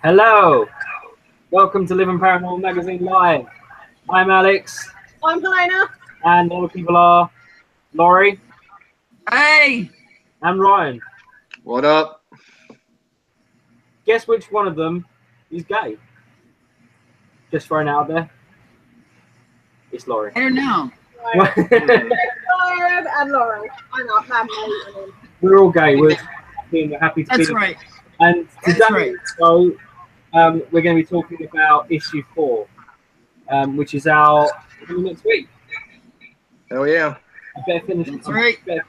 Hello, welcome to Living Paranormal Magazine Live. I'm Alex. I'm Helena. And all the people are Laurie. Hey! And Ryan. What up? Guess which one of them is gay? Just throwing it out there. It's Laurie. I don't know. Right. Lauren and Laurel. I'm not family. We're all gay. We're happy to be. That's right. And today, That's right. so we're going to be talking about issue 4, which is out next week. Oh yeah. I better finish. That's right. It.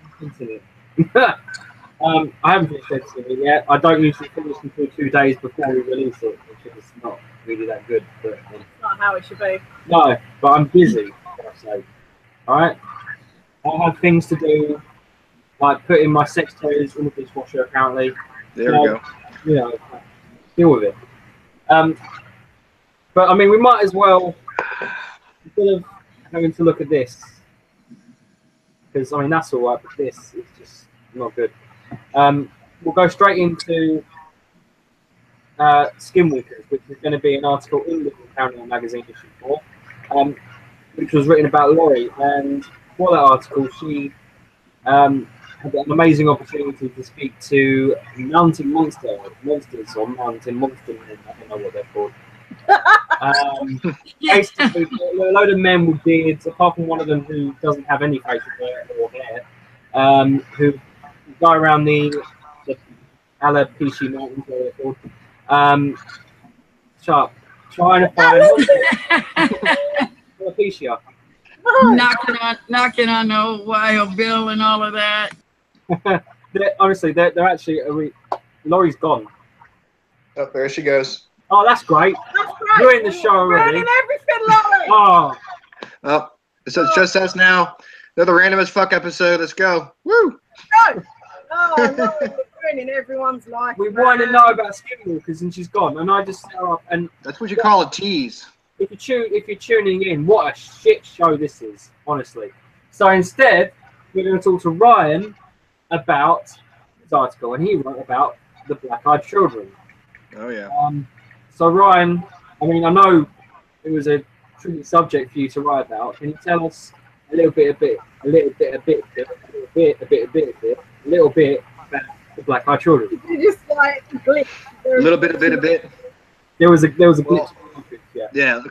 I haven't finished editing it yet. I don't usually finish until 2 days before we release it, which is not really that good. But It's not how it should be. no, but I'm busy. I say. All right. I have things to do, like putting my sex toys in the dishwasher. Apparently. There we go. You know, deal with it. But I mean, we might as well, instead of having to look at this, because I mean that's all right, but this is just not good. We'll go straight into Skinwalkers, which is going to be an article in the Paranormal Magazine issue 4, which was written about Laurie. And for that article, she had an amazing opportunity to speak to mountain monsters or mountain monster men. I don't know what they're called. Basically, a load of men with beards, apart from one of them who doesn't have any facial hair or hair, who go around the Alopecia Mountains, where they're called, trying to find Alopecia. knocking on the Wild Bill and all of that. Honestly, they're actually. Laurie's gone. Oh, there she goes. Oh, that's great. That's right. You're in the show already. Ruining everything, Laurie. Oh, Oh, so it's just us now. Another random as fuck episode. Let's go. Woo! No. Oh, no, we're ruining everyone's life. we want to know about Skinwalkers, and she's gone. And I just set her up. And That's what you call a tease. if you're tuning in, what a shit show this is, honestly. So instead, we're going to talk to Ryan about his article, and he wrote about the black-eyed children. Oh yeah. So Ryan, I mean, I know it was a tricky subject for you to write about. Can you tell us a little bit about the black-eyed children? You just like glitch. A little bit, a bit. There was a glitch. Yeah. Yeah.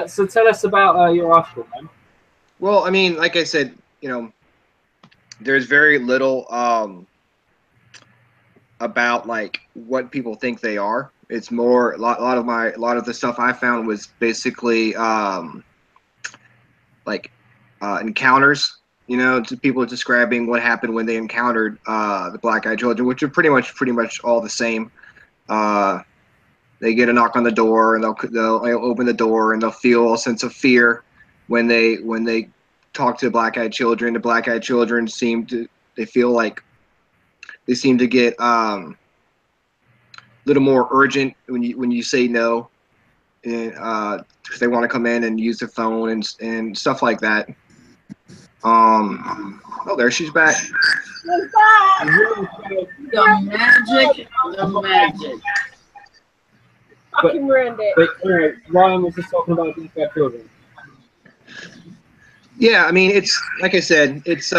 So tell us about your article, man. Well, I mean, like I said, there's very little about like what people think they are. It's more a lot of the stuff I found was basically encounters. To people describing what happened when they encountered the black-eyed children, which are pretty much all the same. They get a knock on the door, and they'll open the door, and they'll feel a sense of fear when they talk to the black-eyed children. The black-eyed children seem to get a little more urgent when you say no, and because they want to come in and use their phone and stuff like that. Oh, there she's back. The magic. Fucking ruined it. But Ryan was just talking about black-eyed children. Yeah, I mean, it's like I said, it's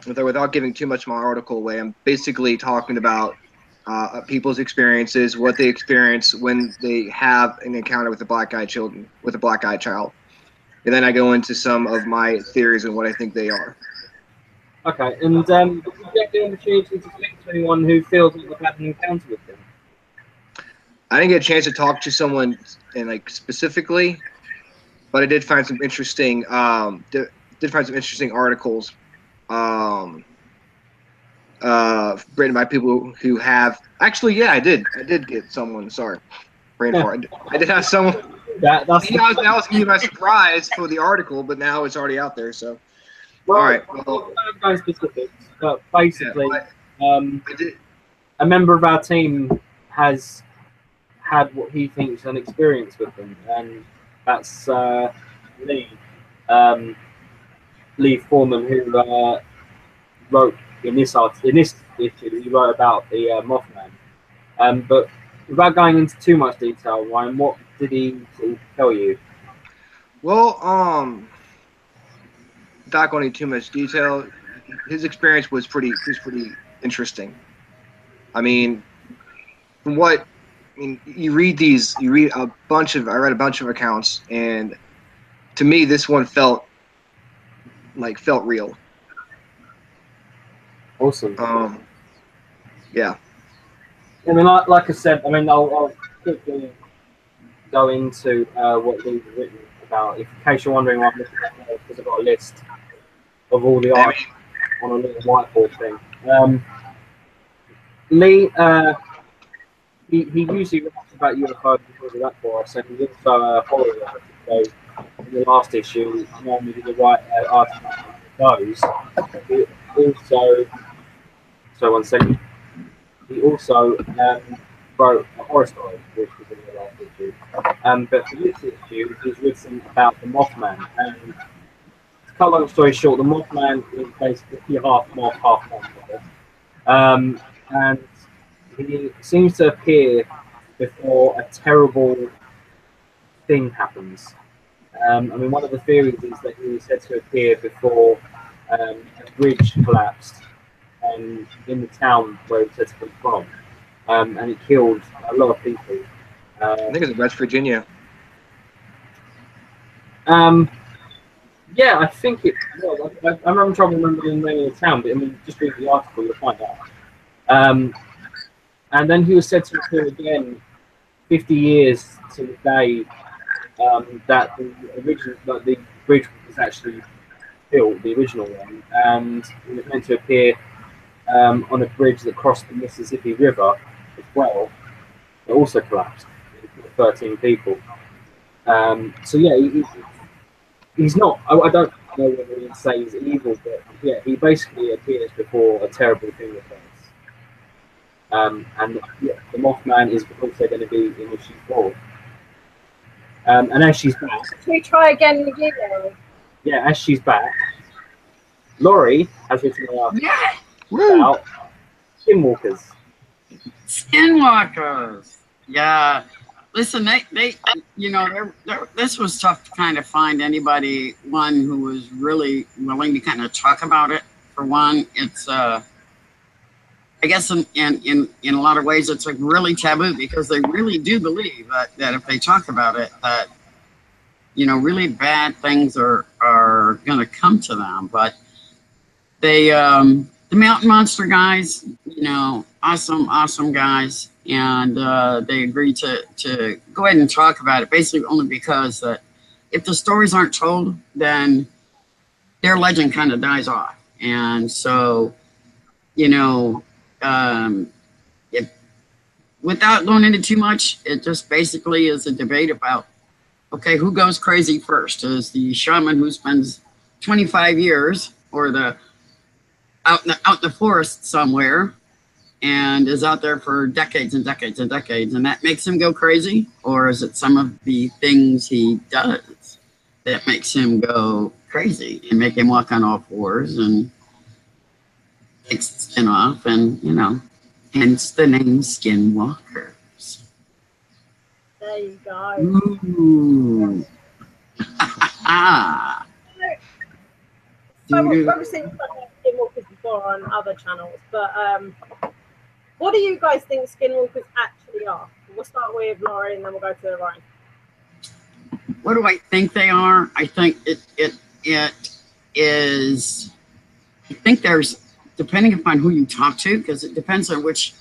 without giving too much of my article away, I'm basically talking about people's experiences, what they experience when they have an encounter with a black-eyed child, and then I go into some of my theories and what I think they are. Okay, and did you get the opportunity to speak to anyone who feels like they've had an encounter with them? I didn't get a chance to talk to someone specifically, but I did find some interesting articles written by people who have actually. Yeah, I did get someone. Sorry, brain fart. I did have someone. That was going to be my surprise for the article, but now it's already out there. So, well, all right. Well, no specifics, but basically, I did. A member of our team has had what he thinks an experience with them, and that's Lee Foreman, who wrote in this issue. He wrote about the Mothman. But without going into too much detail, Ryan, what did he sort of tell you? Well, without going into too much detail, his experience was pretty interesting. I mean, from what I mean, you read a bunch of, I read a bunch of accounts, and to me, this one felt real. Awesome. Yeah. I mean, like I said, I mean, I'll quickly go into what Lee's written about. In case you're wondering why I'm looking at it, because I've got a list of all the art on a little whiteboard thing. Lee, he usually writes about UFOs because of that for us, and he's also a horror writer. So in the last issue, not only did he write articles about those, he also, so 1 second, he also wrote a horror story, which was in the last issue. But for this issue, he's written about the Mothman. And to cut a long story short, the Mothman is basically half moth, half monster. And he seems to appear before a terrible thing happens. I mean, one of the theories is that he was said to appear before a bridge collapsed in the town where he was said to come from. And it killed a lot of people. I think it's in West Virginia. Yeah, I think it was. I'm having trouble remembering the name of the town, but I mean, just read the article, you'll find out. And then he was said to appear again 50 years to the day that the original, like the bridge was actually built, the original one, and it was meant to appear on a bridge that crossed the Mississippi River as well. It also collapsed. It killed 13 people. So yeah, he's not. I don't know whether he'd say he's evil, but yeah, he basically appears before a terrible thing occurs. And yeah, the Mothman is also going to be in issue 4. And as she's back, Should we try again with you, Laurie? yeah, as she's back, Laurie has written an article Yeah. about skinwalkers. Skinwalkers. Yeah. Listen, they you know, this was tough to kind of find anybody, one who was really willing to kind of talk about it. For one, it's I guess in a lot of ways it's like really taboo because they really do believe that if they talk about it, that, you know, really bad things are going to come to them. But they, the Mountain Monster guys, you know, awesome guys. And they agreed to go ahead and talk about it, basically only because that if the stories aren't told, then their legend kind of dies off. And so, you know, without going into too much, it just basically is a debate about, okay, who goes crazy first? Is the shaman who spends 25 years or the out in the forest somewhere and is out there for decades and decades and decades, and that makes him go crazy? Or is it some of the things he does that makes him go crazy and make him walk on all fours and take skin off, and, you know, hence the name Skinwalkers. There you go. Ooh. So we've obviously talked about skinwalkers before on other channels, but what do you guys think skinwalkers actually are? We'll start with Laurie and then we'll go to Ryan. What do I think they are? I think it is. I think there's, depending upon who you talk to, because it depends on which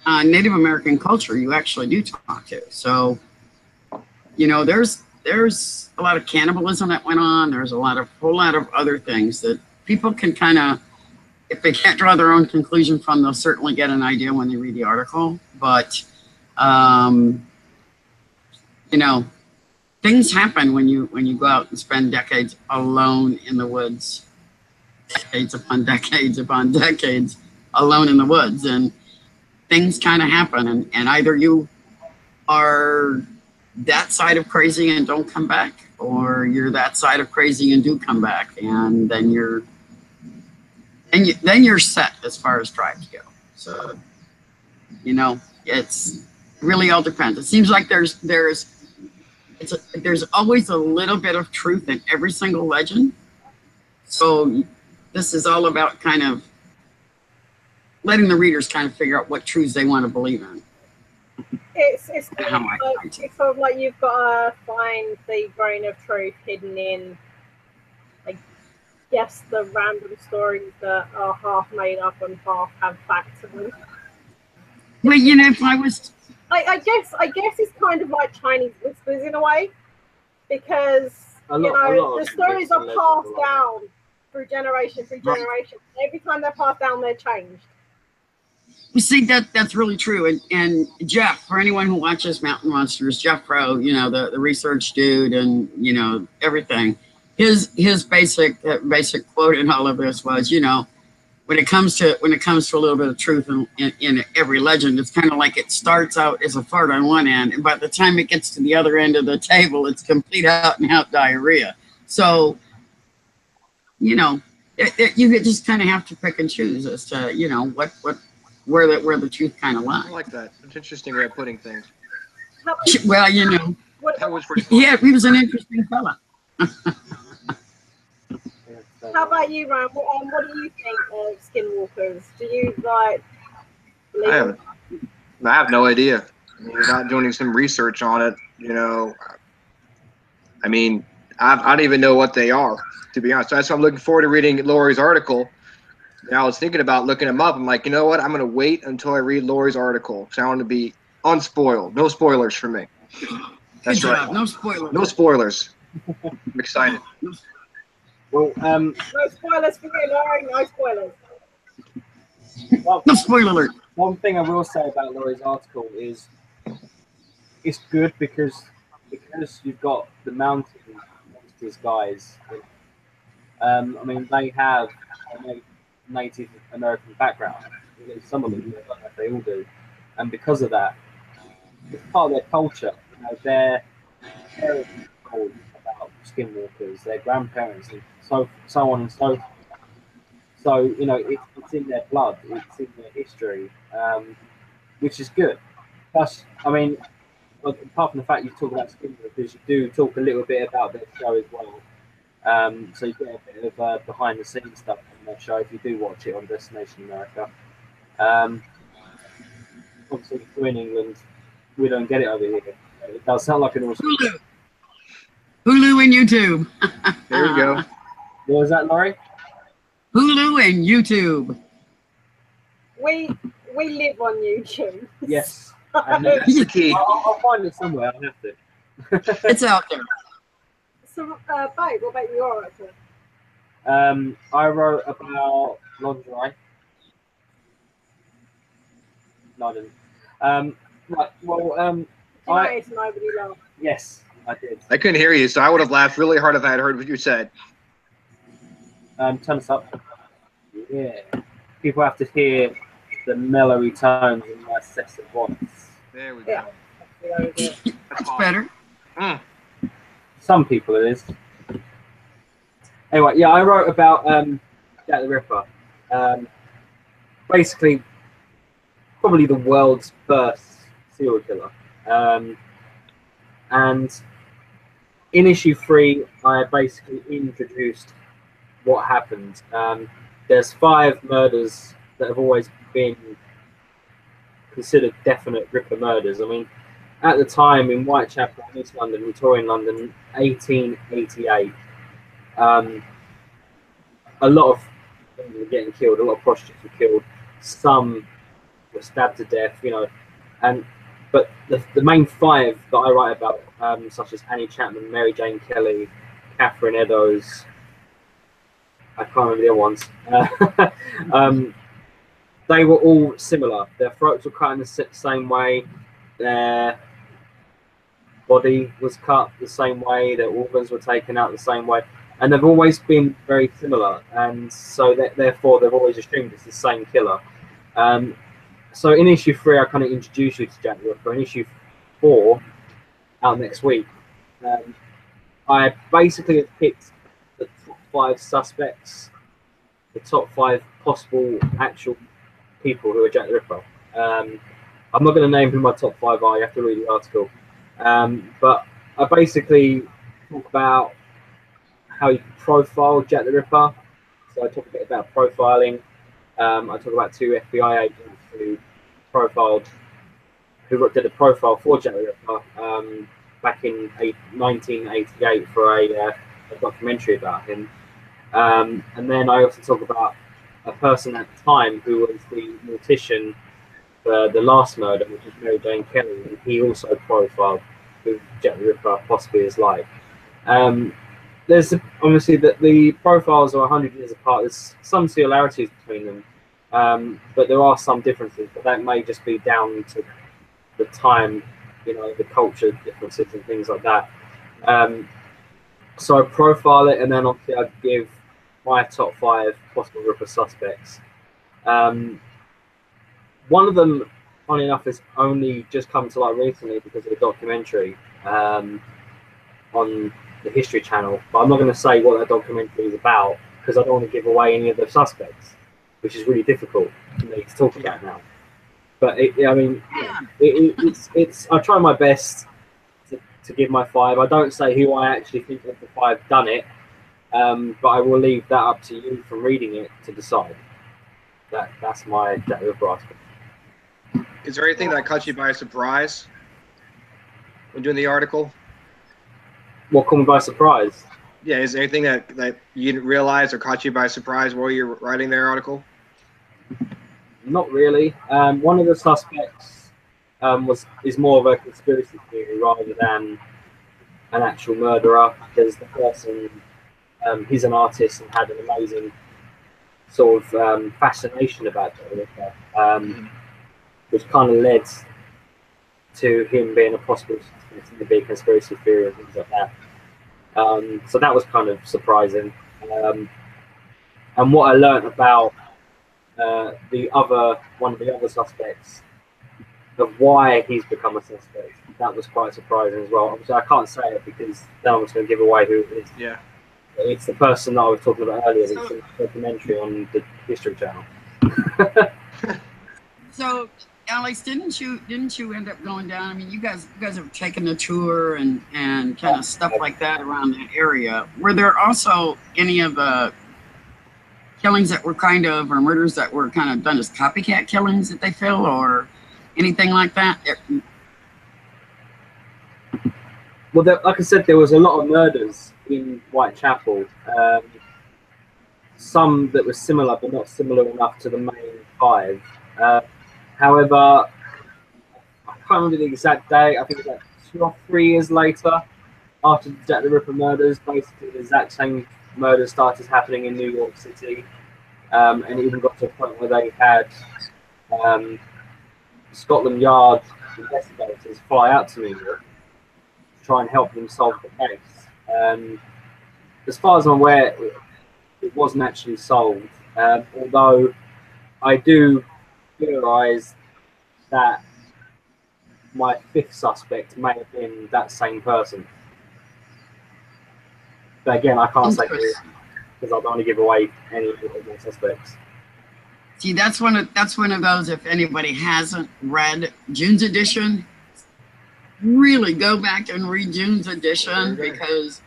Native American culture you actually do talk to. So, you know, there's a lot of cannibalism that went on. There's a whole lot of other things that people can kind of, if they can't draw their own conclusion from, they'll certainly get an idea when they read the article. But, you know, things happen when you go out and spend decades alone in the woods. Decades upon decades upon decades alone in the woods, and things kind of happen, and either you are that side of crazy and don't come back, or you're that side of crazy and do come back, and then you're set as far as tribes go. So You know, it's really all depends. It seems like there's always a little bit of truth in every single legend. So this is all about kind of letting the readers kind of figure out what truths they want to believe in. It's How I like, it's sort of like you've got to find the grain of truth hidden in, I guess, the random stories that are half made up and half have facts in them. Well, you know, if I was, I guess it's kind of like Chinese whispers in a way, because the stories are passed down through generation. Every time they're passed down, they're changed. you see that's really true. And Jeff, for anyone who watches Mountain Monsters, Jeff Pro, you know, the research dude, and you know everything. His basic quote in all of this was, you know, when it comes to a little bit of truth in every legend, it's kind of like it starts out as a fart on one end, and by the time it gets to the other end of the table, it's complete out and out diarrhea. So, you know, you just kind of have to pick and choose as to, you know, where the truth kind of lies. I like that. It's an interesting way of putting things. Well, you know, That was pretty cool. yeah, he was an interesting fella. How about you, Ryan? What do you think of skinwalkers? Do you like believe them? I have no idea. I mean, without doing some research on it, you know, I mean, I don't even know what they are, to be honest. That's why I'm looking forward to reading Lori's article. And I was thinking about looking them up. I'm like, you know what? I'm going to wait until I read Lori's article, because I want to be unspoiled. No spoilers for me. That's Good right. job. No spoilers. No spoilers. I'm excited. Well, No spoilers for you, Laurie. No spoilers. No spoiler alert. one thing I will say about Laurie's article is it's good because you've got the Mountain Monsters guys. I mean, they have a Native American background. Some of them, I don't know if they all do, and because of that, it's part of their culture. You know, their parents told about skinwalkers, their grandparents, and so on and so forth. So you know, it's in their blood, it's in their history, which is good. Plus, I mean, apart from the fact you talk about skinwalkers, you do talk a little bit about their show as well. So you get a bit of behind the scenes stuff on their show if you do watch it on Destination America. Obviously, if we're in England, we don't get it over here. It does sound like an awesome. Hulu and YouTube. There you go. What was that, Laurie? Hulu and YouTube. We live on YouTube. Yes. That's the key. I'll find it somewhere. I'll have to. It's out there. So, babe, what about your article? I wrote about lingerie. No, I didn't. Right. Well, Tonight, nobody laughed. yes, I did. I couldn't hear you, so I would have laughed really hard if I had heard what you said. Turn us up. Yeah. People have to hear the mellowy tones in my incessant voice. There we go. Yeah. That's better. Some people it is. Anyway, yeah, I wrote about Jack the Ripper. Basically, probably the world's first serial killer. And in issue 3, I basically introduced what happened. There's 5 murders that have always been considered definite Ripper murders. I mean, at the time in Whitechapel, East London, Victorian London, 1888, a lot of women were getting killed, a lot of prostitutes were killed, some were stabbed to death, you know, but the main 5 that I write about, such as Annie Chapman, Mary Jane Kelly, Catherine Eddowes, I can't remember the other ones. They were all similar. Their throats were cut in the same way. Their body was cut the same way. Their organs were taken out the same way. And they've always been very similar. And so therefore, they've always assumed it's the same killer. So in issue 3, I kind of introduced you to Jack the Ripper. In issue 4, out next week, I basically have picked the top 5 suspects, the top 5 possible actual people who are Jack the Ripper. I'm not going to name who my top 5 are. You have to read the article. But I basically talk about how you can profile Jack the Ripper. So I talk a bit about profiling. I talk about 2 FBI agents who did a profile for Jack the Ripper back in 1988 for a documentary about him. And then I also talk about a person at the time who was the mortician for the last murder, which is Mary Jane Kelly, and he also profiled who Jack the Ripper possibly is like. There's obviously that the profiles are 100 years apart. There's some similarities between them, but there are some differences. But that may just be down to the time, the culture differences and things like that. So I profile it, and then obviously I give my top 5 possible Ripper suspects. One of them, funny enough, has only just come to light recently because of a documentary on the History Channel. But I'm not going to say what that documentary is about because I don't want to give away any of the suspects, which is really difficult for me to talk about now. But it's I try my best to give my 5. I don't say who I actually think of the 5 done it, but I will leave that up to you from reading it to decide. That's my Jack the Ripper article. Is there anything that caught you by surprise when doing the article? What caught me by surprise? Yeah, is there anything that you didn't realize or caught you by surprise while you're writing their article? Not really. One of the suspects is more of a conspiracy theory rather than an actual murderer, because the person, he's an artist and had an amazing sort of fascination about Jack the Ripper, which kind of led to him being a possible suspect in the big conspiracy theory and things like that. So that was kind of surprising. And what I learned about one of the other suspects, of why he's become a suspect, that was quite surprising as well. Obviously, I can't say it because then I'm just going to give away who it is. Yeah. It's the person that I was talking about earlier. It's a documentary on the History Channel. So, Alex, didn't you end up going down? I mean, you guys have taken the tour and kind of stuff like that around that area. Were there also any of the killings that were or murders that were kind of done as copycat killings that they feel, or anything like that? Well, like I said, there was a lot of murders in Whitechapel. Some that were similar, but not similar enough to the main 5. However, I can't remember the exact date. I think it was like 2 or 3 years later, after the Jack the Ripper murders, basically the exact same murders started happening in New York City, and it even got to a point where they had Scotland Yard investigators fly out to New York to try and help them solve the case. As far as I'm aware, it wasn't actually solved, although I do theorize that my 5th suspect may have been that same person. But again, I can't say because I don't want to give away any of my suspects. See, that's one of those. If anybody hasn't read June's edition, really go back and read June's edition, because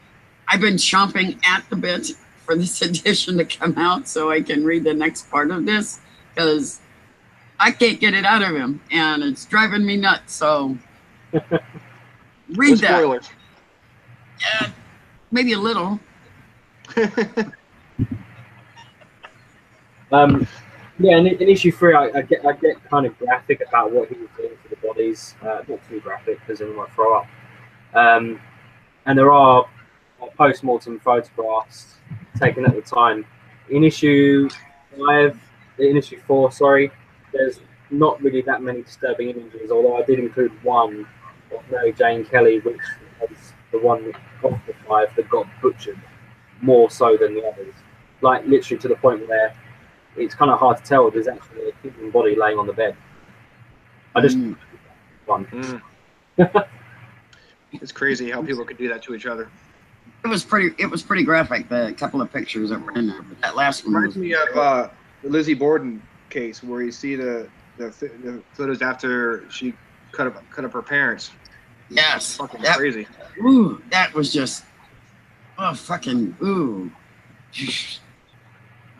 I've been chomping at the bit for this edition to come out so I can read the next part of this, because I can't get it out of him, and it's driving me nuts. So read that. Spoilers. Yeah, maybe a little. Yeah, in issue 3, I get kind of graphic about what he was doing to the bodies. Not too graphic because then we might throw up. And there are post-mortem photographs taken at the time. In issue 4, sorry, there's not really that many disturbing images, although I did include one of Mary Jane Kelly, which was the one of the 5 that got butchered more so than the others. Like, literally to the point where it's kind of hard to tell there's actually a human body laying on the bed. I just one. It's crazy how people could do that to each other. It was pretty graphic, the couple of pictures that were in there, but that last one reminds me of the Lizzie Borden case, where you see the the photos after she cut up her parents. Yes. Fucking crazy. Ooh, that was just, oh, fucking, ooh.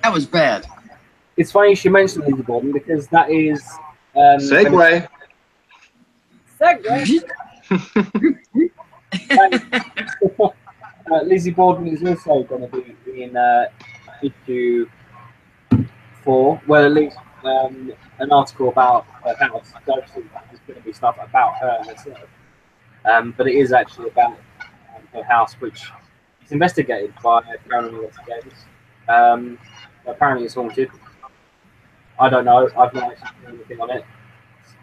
That was bad. It's funny she mentioned Lizzie Borden because that is... Segue. Lizzie Borden is also going to be in issue 4, well, at least an article about her house. So obviously there's going to be stuff about her herself. But it is actually about her house, which is investigated by paranormal investigators. Apparently it's haunted. I don't know. I've not actually seen anything on it.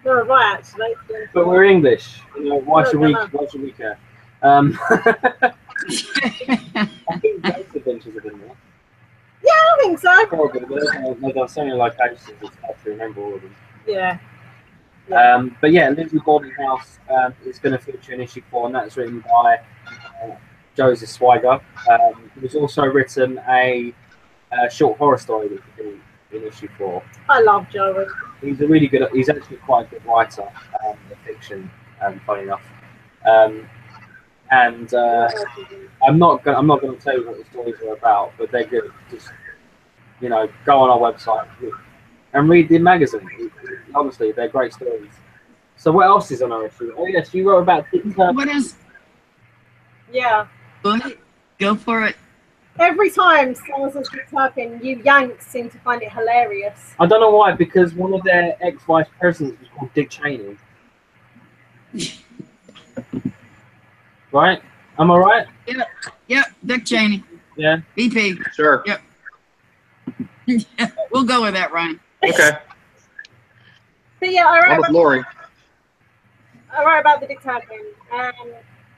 No, right, actually. But we're English. You know, why should we care? I think Ghost Adventures have been there. Yeah, I think so. Probably, but there's so many locations, it's hard to remember all of them. Yeah. But yeah, Lizzie Borden House is going to feature in issue 4, and that's written by Joseph Swiger. He's also written a short horror story that could be in issue 4. I love Joey. He's he's actually quite a good writer of fiction, funny enough. I'm not going to tell you what the stories are about, but they're good. Just, you know, go on our website and read the magazine. Honestly, they're great stories. So what else is on our issue? Oh yes, you wrote about What is? Yeah. Go for it. Every time someone says Dick Turpin, you Yanks seem to find it hilarious. I don't know why, because one of their ex-vice presidents was called Dick Cheney. Right? Am I right? Yep. Dick Cheney. Yeah. BP. Sure. Yep. We'll go with that, Ryan. Okay. But yeah, I with Lori. wrote about the Dick Turpin.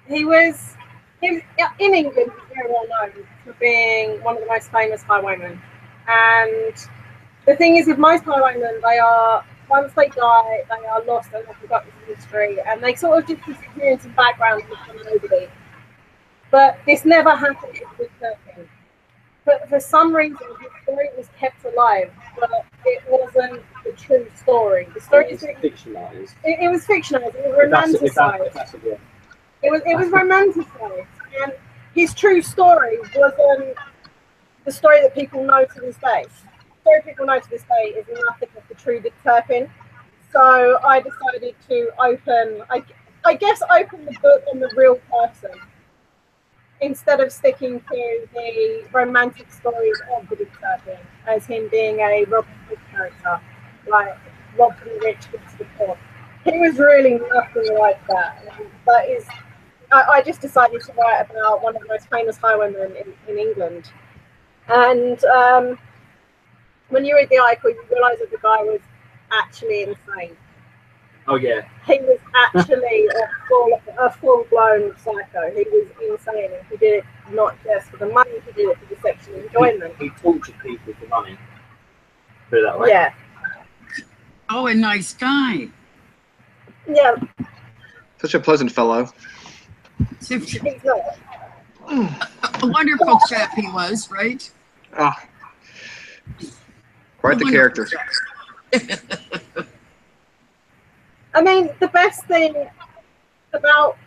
He was in England, he's very well known for being one of the most famous highwaymen. And the thing is, with most highwaymen, they are, once they die, they are lost and they're forgotten from history, and they sort of just disappear into background from nobody. But this never happened with Dick Turpin. But for some reason, his story was kept alive, but it wasn't the true story. The story is fictionalized. It was fictionalized. It was romanticized. It was romanticized, and his true story wasn't the story that people know to this day. The story people know to this day is nothing of the true Dick Turpin. So I decided to open the book on the real person, instead of sticking to the romantic stories of the Dick Turpin as him being a Robin Hood character, like Rob from the rich gets the poor. He was really nothing like that. I just decided to write about one of the most famous highwaymen in England. And when you read the article, you realise that the guy was actually insane. Oh yeah. He was actually a full-blown psycho. He was insane. He did it not just for the money, he did it for the sexual enjoyment. He tortured people for money. Put it that way. Yeah. Oh, a nice guy. Yeah. Such a pleasant fellow. He's not. A wonderful chap he was, right? Oh. Quite the character. I mean, the best thing about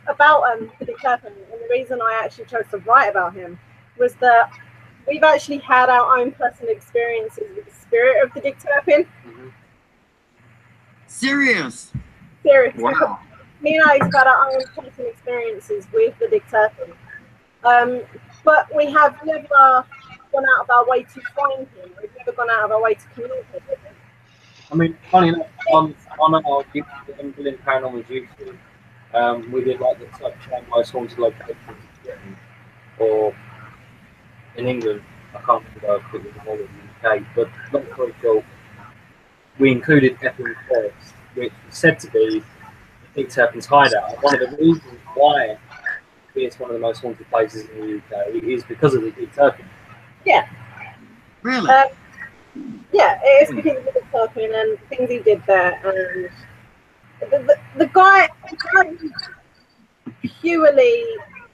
Dick Turpin, and the reason I actually chose to write about him, was that we've actually had our own personal experiences with the spirit of the Dick Turpin. Mm-hmm. Seriously. Wow. Me and Alex had our own personal experiences with the Dick Turpin. But we have never gone out of our way to find him. We've never gone out of our way to communicate with him. I mean, funny enough, on our YouTube, Paranormal YouTube, we did like the top 10 most haunted locations in Britain or in England. I can't remember if it was all in the UK, but long story short, we included Epping Forest, which was said to be Dick Turpin's hideout. And one of the reasons why it's one of the most haunted places in the UK is because of the Dick Turpin. Yeah. Really? Yeah, it is because of the Dick Turpin and things he did there. And the guy is purely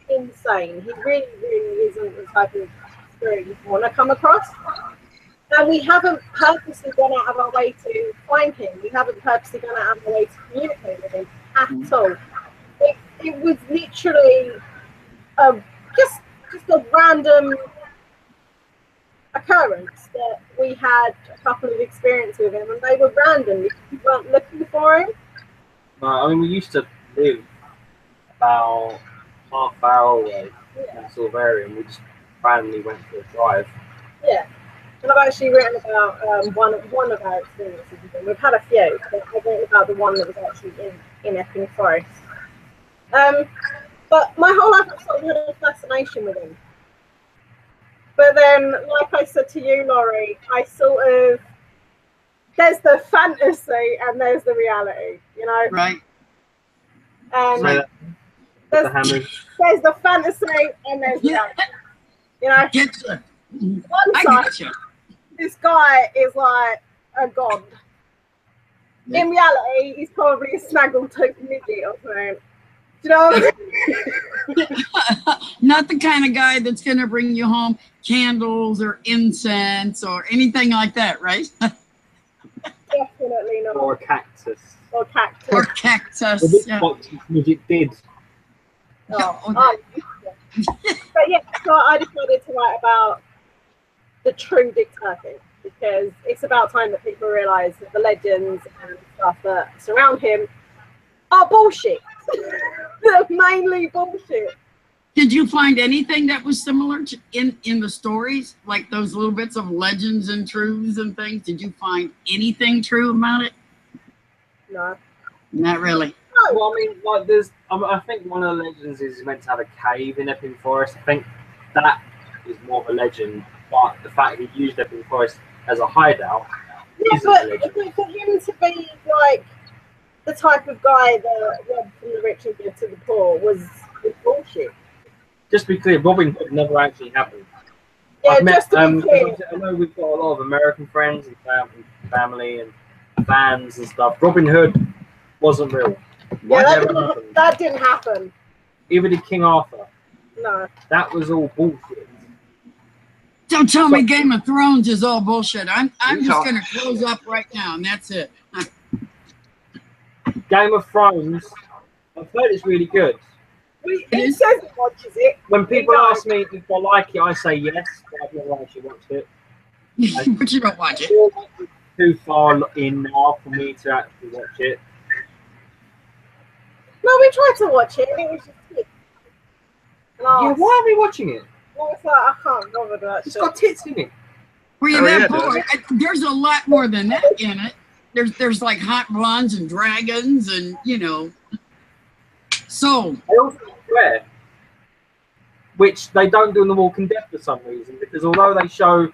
insane. He really, really isn't the type of spirit you want to come across. And we haven't purposely gone out of our way to find him. We haven't purposely gone out of our way to communicate with him at all. It was literally just a random occurrence that we had a couple of experiences with him, and they were random. We weren't looking for him. No, I mean, we used to live about half hour away in that sort of area, and we just randomly went for a drive. Yeah. And I've actually written about one of our experiences with him. We've had a few, but I've written about the one that was actually in Epping Forest. But my whole life I've sort of had a fascination with him. But then, like I said to you, Laurie, I sort of, there's the fantasy and there's the reality, you know? Right. And there's the fantasy and there's reality. You know? Getcha. One side, this guy is like a god. Yeah. In reality, he's probably a snaggletooth midget or something. Do you know what I mean? Not the kind of guy that's going to bring you home candles or incense or anything like that, right? Definitely not. Or a cactus. Or cactus. Or cactus. Well, this box midget did. Oh, but yeah, so I decided to write about the true Dick Turpin, because it's about time that people realise that the legends and stuff that surround him are bullshit. They're mainly bullshit. Did you find anything that was similar to, in the stories, like those little bits of legends and truths and things? Did you find anything true about it? No. Not really. No, well, I mean, like, there's. I think one of the legends is meant to have a cave in Epping Forest. I think that is more of a legend, but the fact he used Epping Forest as a hideout yeah, isn't a legend. But for him to be like the type of guy that robbed from the rich and gave to the poor was bullshit. Just to be clear, Robin Hood never actually happened. Yeah, just to be clear. I know we've got a lot of American friends and family and fans and stuff. Robin Hood wasn't real. Yeah, that didn't happen. Even did King Arthur. No. That was all bullshit. Don't tell me Game of Thrones is all bullshit. I'm just going to close up right now, and that's it. Game of Thrones, I've heard it's really good. It says it watches it. When people ask me if I like it, I say yes, but I've never actually watched it. But you don't watch it. It's too far in now for me to actually watch it. No, we tried to watch it, and it was just tits. Yeah, why are we watching it? Well, it's like, I can't bother that. It's got tits in it. Were you that bored? There's a lot more than that in it. There's like hot blondes and dragons and, you know. So. I also swear, which they don't do in The Walking Dead for some reason, because although they show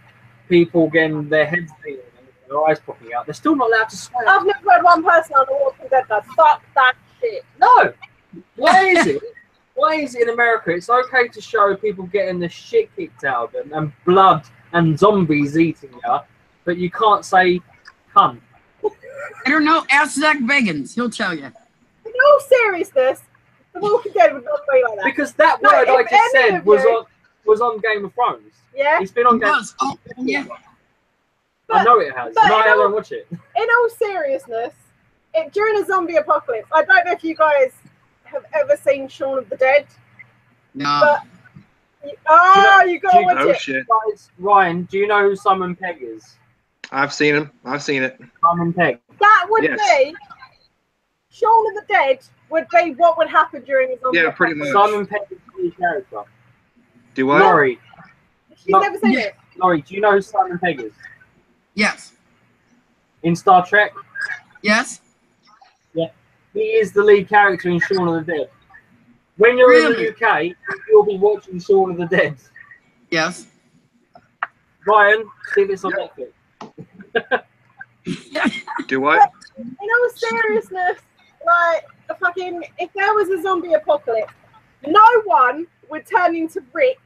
people getting their heads beaten and their eyes popping out, they're still not allowed to swear. I've never heard one person on The Walking Dead go, fuck that shit. No. Why is it? Why is it in America it's okay to show people getting the shit kicked out of them and blood and zombies eating you, but you can't say cunt? I don't know. Ask Zach Bagans. He'll tell you. In all seriousness, The Walking Dead would not be like that. Because that word I just said was on Game of Thrones. Yeah. It's been on Game of Thrones. Oh, yeah. I know it has. No, I haven't watched it. In all seriousness, during a zombie apocalypse, I don't know if you guys have ever seen Shaun of the Dead. No. But, you gotta watch it. Shit. Guys, Ryan, do you know who Simon Pegg is? I've seen him. I've seen it. Simon Pegg. That would be Shaun of the Dead would be what would happen during a zombie apocalypse. Pretty much. Simon Pegg is the lead character. Do what? Laurie. She's never seen it. Laurie, do you know who Simon Pegg is? Yes. In Star Trek? Yes. Yeah. He is the lead character in Shaun of the Dead. When you're in the UK, you'll be watching Shaun of the Dead. Yes. Ryan, see this on Netflix. Do what? In all seriousness, like, if there was a zombie apocalypse, no one would turn into Rick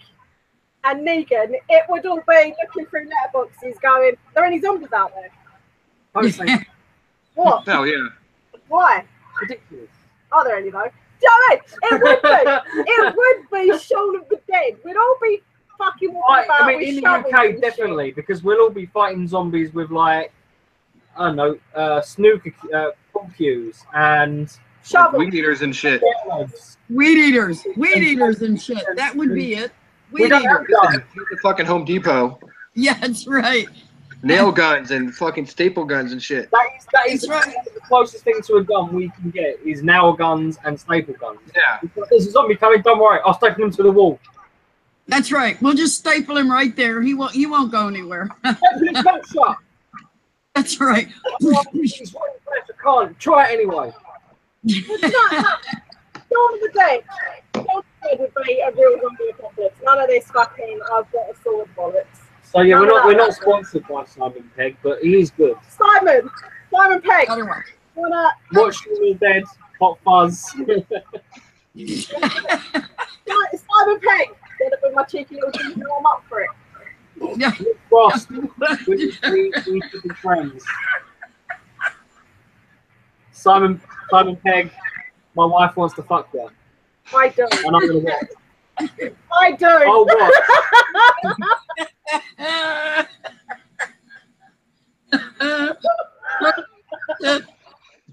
and Negan. It would all be looking through letterboxes going, are there any zombies out there? Honestly. What? Hell yeah. Why? Ridiculous. Are there any though? Do you know what I mean? It would be. It would be Shaun of the Dead. We'd all be fucking walking about. I mean, in the UK, definitely, because we'll all be fighting zombies with, like, I don't know, snooker pool cues and weed eaters and shit. Weed eaters and shit. That would be it. Weed eaters. The fucking Home Depot. Yeah, that's right. Nail guns and fucking staple guns and shit. That is right. The closest thing to a gun we can get is nail guns and staple guns. Yeah. There's a zombie coming, don't worry, I'll staple him to the wall. That's right. We'll just staple him right there. He won't go anywhere. That's right. He's one place I can't. Try it anyway. Dawn of the Dead. Dawn of the Dead would be a real zombie apocalypse. None of this fucking I've got a sword bollocks. So yeah, we're not sponsored by Simon Pegg, but he is good. Simon Pegg. Watch Dawn of the Dead, Hot Fuzz. Simon Pegg. Gonna be my cheeky little thing. I'm up for it. Yeah. Frost. We should be friends. Simon Pegg. My wife wants to fuck you. I do. And I'm gonna watch. I do. Oh what?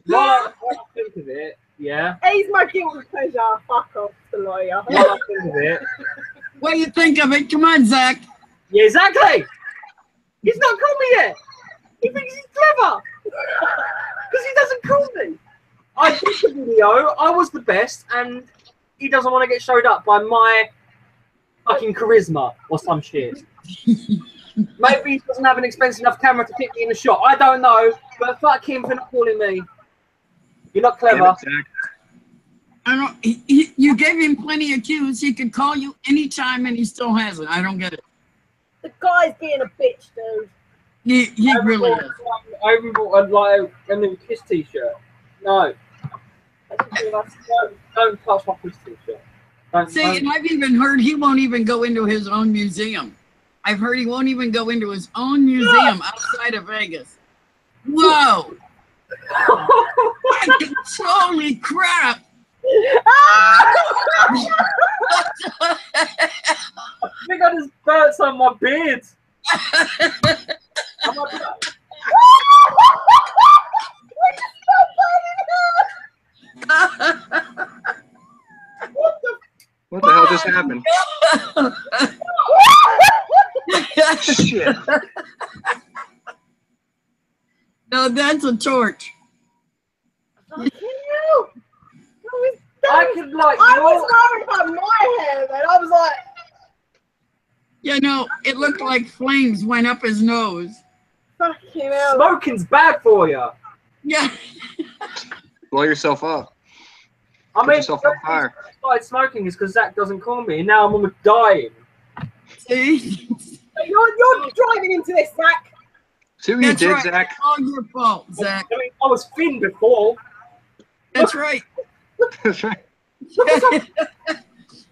While I think of it, yeah. He's my guilty pleasure. Fuck off, the lawyer. While I think of it. What do you think of it? Come on, Zach. Yeah, exactly. He's not called me yet. He thinks he's clever because he doesn't call me. I did the video. I was the best, and he doesn't want to get showed up by my fucking charisma or some shit. Maybe he doesn't have an expensive enough camera to pick me in the shot. I don't know, but fuck him for not calling me. You're not clever. I don't. You gave him plenty of cues. He could call you anytime, and he still hasn't. I don't get it. The guy's being a bitch, dude. He really is. I even bought a new Kiss t-shirt. No. Don't touch my Kiss t-shirt. See, and I've even heard he won't even go into his own museum. I've heard he won't even go into his own museum outside of Vegas. Whoa! Holy crap! I think I just burnt some of my beard. What the hell just happened? Shit. No, that's a torch. I was worried about my hair, man. I was like, Yeah, no, it looked like flames went up his nose. fucking hell. Smoking's bad for you. Yeah. Blow yourself up. I mean, yourself on fire. I started smoking is because Zach doesn't call me, and now I'm almost dying. See? You're driving into this, Zach. See what you did, right. Zach? It's all your fault, Zach. I mean, I was thin before. That's right. That's right.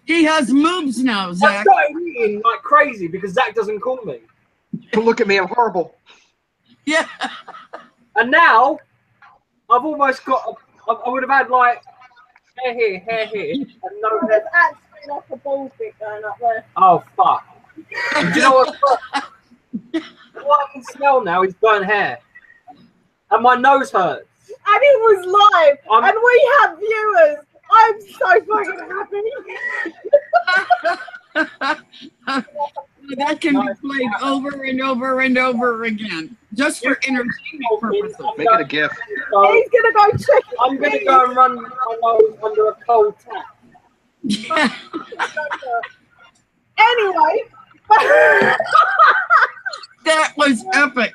He has moves now, I Zach. started eating like crazy because Zach doesn't call me. Don't look at me, I'm horrible. Yeah. And now, I've almost got, I would have had like hair here, and no hair. There's actually like a bald bit going up there. Oh, fuck. Do you know what? What I can smell now is burnt hair. And my nose hurts. And it was live. And we have viewers. I'm so fucking happy. That can be played over and over and over again, just for entertainment purposes. Make it a gift. He's gonna go check it. I'm gonna go and run my nose under a cold tap. Anyway. That was epic.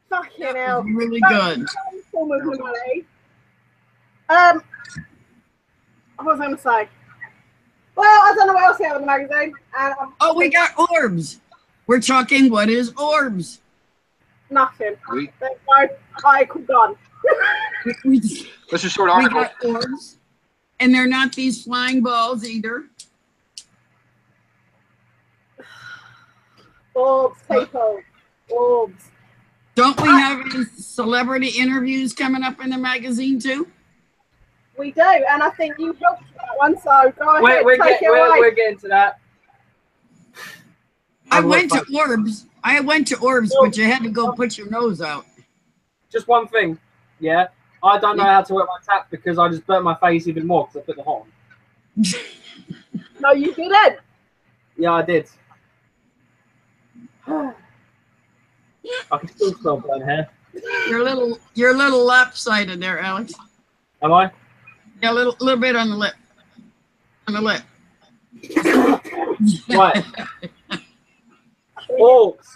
Fucking hell. Really good. What was I gonna say? Well, I don't know what else they have in the magazine. And Oh, we got orbs. We're talking what is orbs? nothing. We- There's no article done. That's a short We article. got orbs, and they're not these flying balls either. Orbs, people. Orbs. Don't we have any celebrity interviews coming up in the magazine too? We do, and I think you helped with that one, so go ahead, We're take it away. getting to that. I went to Orbs. But you had to go put your nose out. Just one thing, yeah. I don't know how to work my tap because I just burnt my face even more because I put the hot on. No, you didn't. Yeah, I did. I can still smell burnt hair. You're a little lopsided there, Alex. Am I? Yeah, a little bit on the lip. On the lip. Right. Orbs.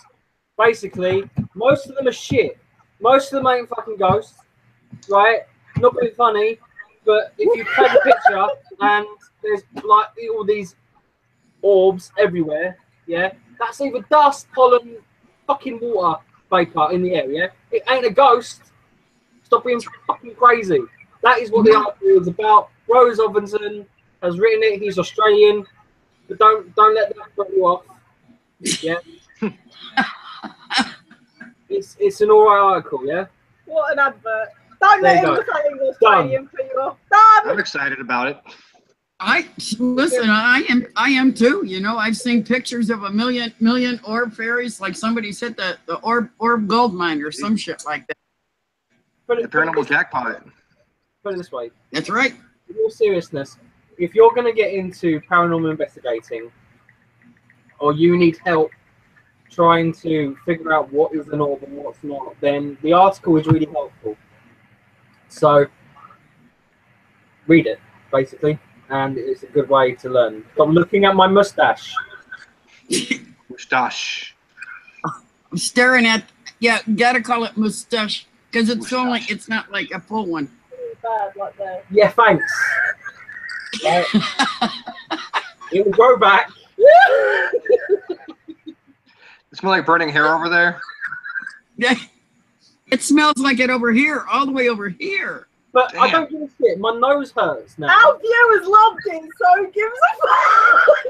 Basically, most of them are shit. Most of them ain't fucking ghosts, right? Not being funny, but if you take a picture and there's like all these orbs everywhere, yeah, that's either dust, pollen, fucking water vapor in the air, yeah? It ain't a ghost. Stop being fucking crazy. That is what the article is about. Rose Ovenson has written it. He's Australian, but don't let that throw you off. Yeah. It's an alright article, yeah. What an advert! Don't let him look like he's Australian for you. Done. I'm excited about it. I am too. You know, I've seen pictures of a million orb fairies, like somebody's hit the orb gold mine or some shit like that. The paranormal jackpot. Put it this way. That's right. In all seriousness, if you're going to get into paranormal investigating, or you need help trying to figure out what is an orb and what's not, then the article is really helpful. So read it, basically, and it's a good way to learn. Stop looking at my mustache. Mustache. I'm staring at, yeah, gotta call it mustache, because it's not like a full one. Bad like that. Yeah, thanks. It will grow back. It smells like burning hair over there. Yeah, it smells like it over here, all the way over here. But damn. I don't give a shit. My nose hurts now. Our viewers loved it, so give us a fuck.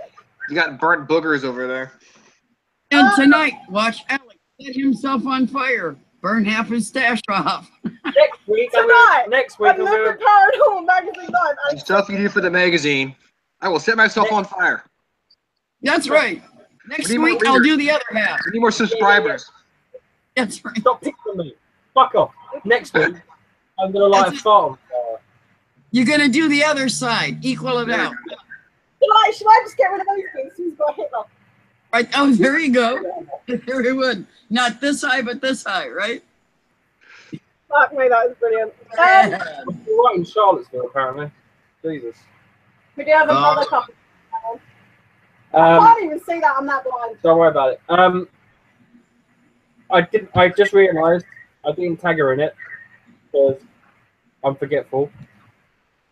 You got burnt boogers over there. And tonight, watch Alex set himself on fire, burn half his stash off. Next week, Next week, another Paranormal Magazine Live. The stuff you do for the magazine, I will set myself on fire. That's right. Next week, I'll do the other half. We need more subscribers. That's right. Stop picking me. Fuck off. Next week, I'm going to light a fire. You're going to do the other side. Equal it out. Should I just get rid of those things? Who's got Hitler? Right. Oh, there you go. Very good. Not this high, but this high, right? Fuck me, that was brilliant. You're right in Charlottesville, apparently. Jesus. We do have another couple. I can't even see that. I'm that blind. Don't worry about it. I just realised I didn't tag her in it because I'm forgetful.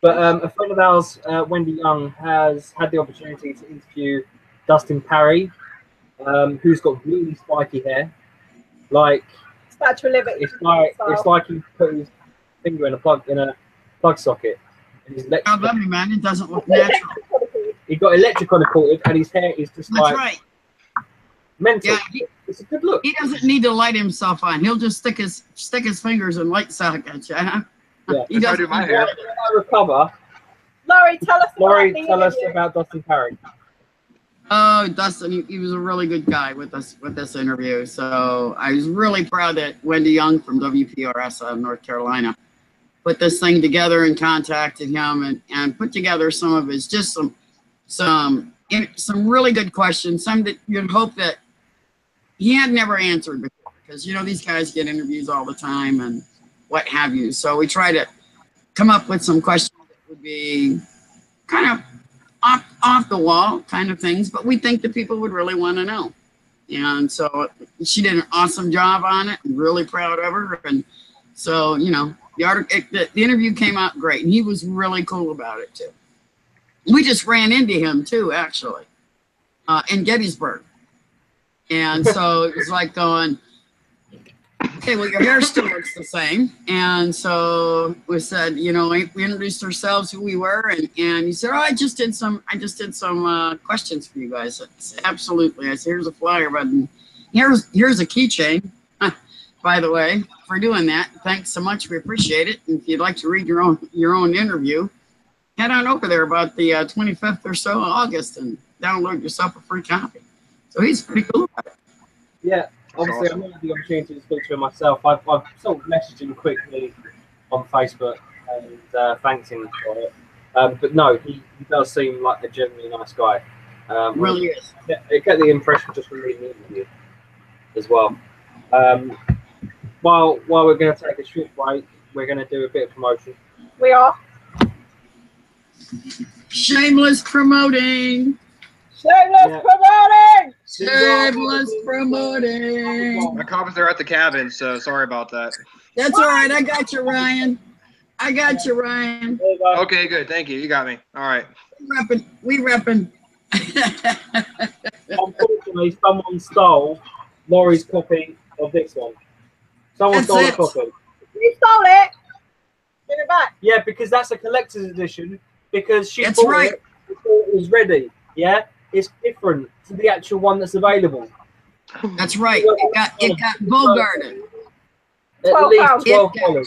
But a friend of ours, Wendy Young, has had the opportunity to interview Dustin Parry, who's got really spiky hair. Like Statue of Liberty. It's like he put his finger in a plug socket. And I love you, man. It doesn't look natural. He got electrical corded, and his hair is just That's right. Mental. Yeah, it's a good look. He doesn't need to light himself on. He'll just stick his fingers in light sockets. Yeah. Yeah. He doesn't do my hair. When I recover, Laurie, tell us about Dustin Parry. Oh, Dustin, he was a really good guy with this interview. So I was really proud that Wendy Young from WPRS out of North Carolina put this thing together and contacted him and put together some of his some really good questions. Some that you'd hope that he had never answered before, because you know these guys get interviews all the time and what have you. So we try to come up with some questions that would be kind of off the wall kind of things, but we think that people would really want to know. And so she did an awesome job on it. I'm really proud of her. And so, you know, the interview came out great, and he was really cool about it too. We just ran into him too, actually, in Gettysburg. And so it was like going, okay, well, your hair still looks the same. And so we said, you know, we introduced ourselves, who we were, and he said, oh, I just did some questions for you guys. I said, absolutely. I said, here's a flyer, but here's a keychain, by the way, for doing that. Thanks so much. We appreciate it. And if you'd like to read your own interview, head on over there about the 25th or so of August and download yourself a free copy. So he's pretty cool. Yeah, obviously awesome. I've not had the opportunity to speak to him myself. I've sort of messaged him quickly on Facebook and thanked him for it. But no, he does seem like a genuinely nice guy. Really is. I get the impression just from reading the interview as well. While we're going to take a short break, we're going to do a bit of promotion. We are. Shameless promoting. Shameless promoting. Shameless promoting. My copies are at the cabin, so sorry about that. That's all right. I got you, Ryan. I got you, Ryan. Okay, good. Thank you. You got me. All right. We repping. Unfortunately, someone stole Laurie's copy of this one. Someone stole a copy. You stole it. Give it back. Yeah, because that's a collector's edition. Because she That's bought right. it before it was ready. Yeah, it's different to the actual one that's available. That's right. It got Bogarted. At least £12. $12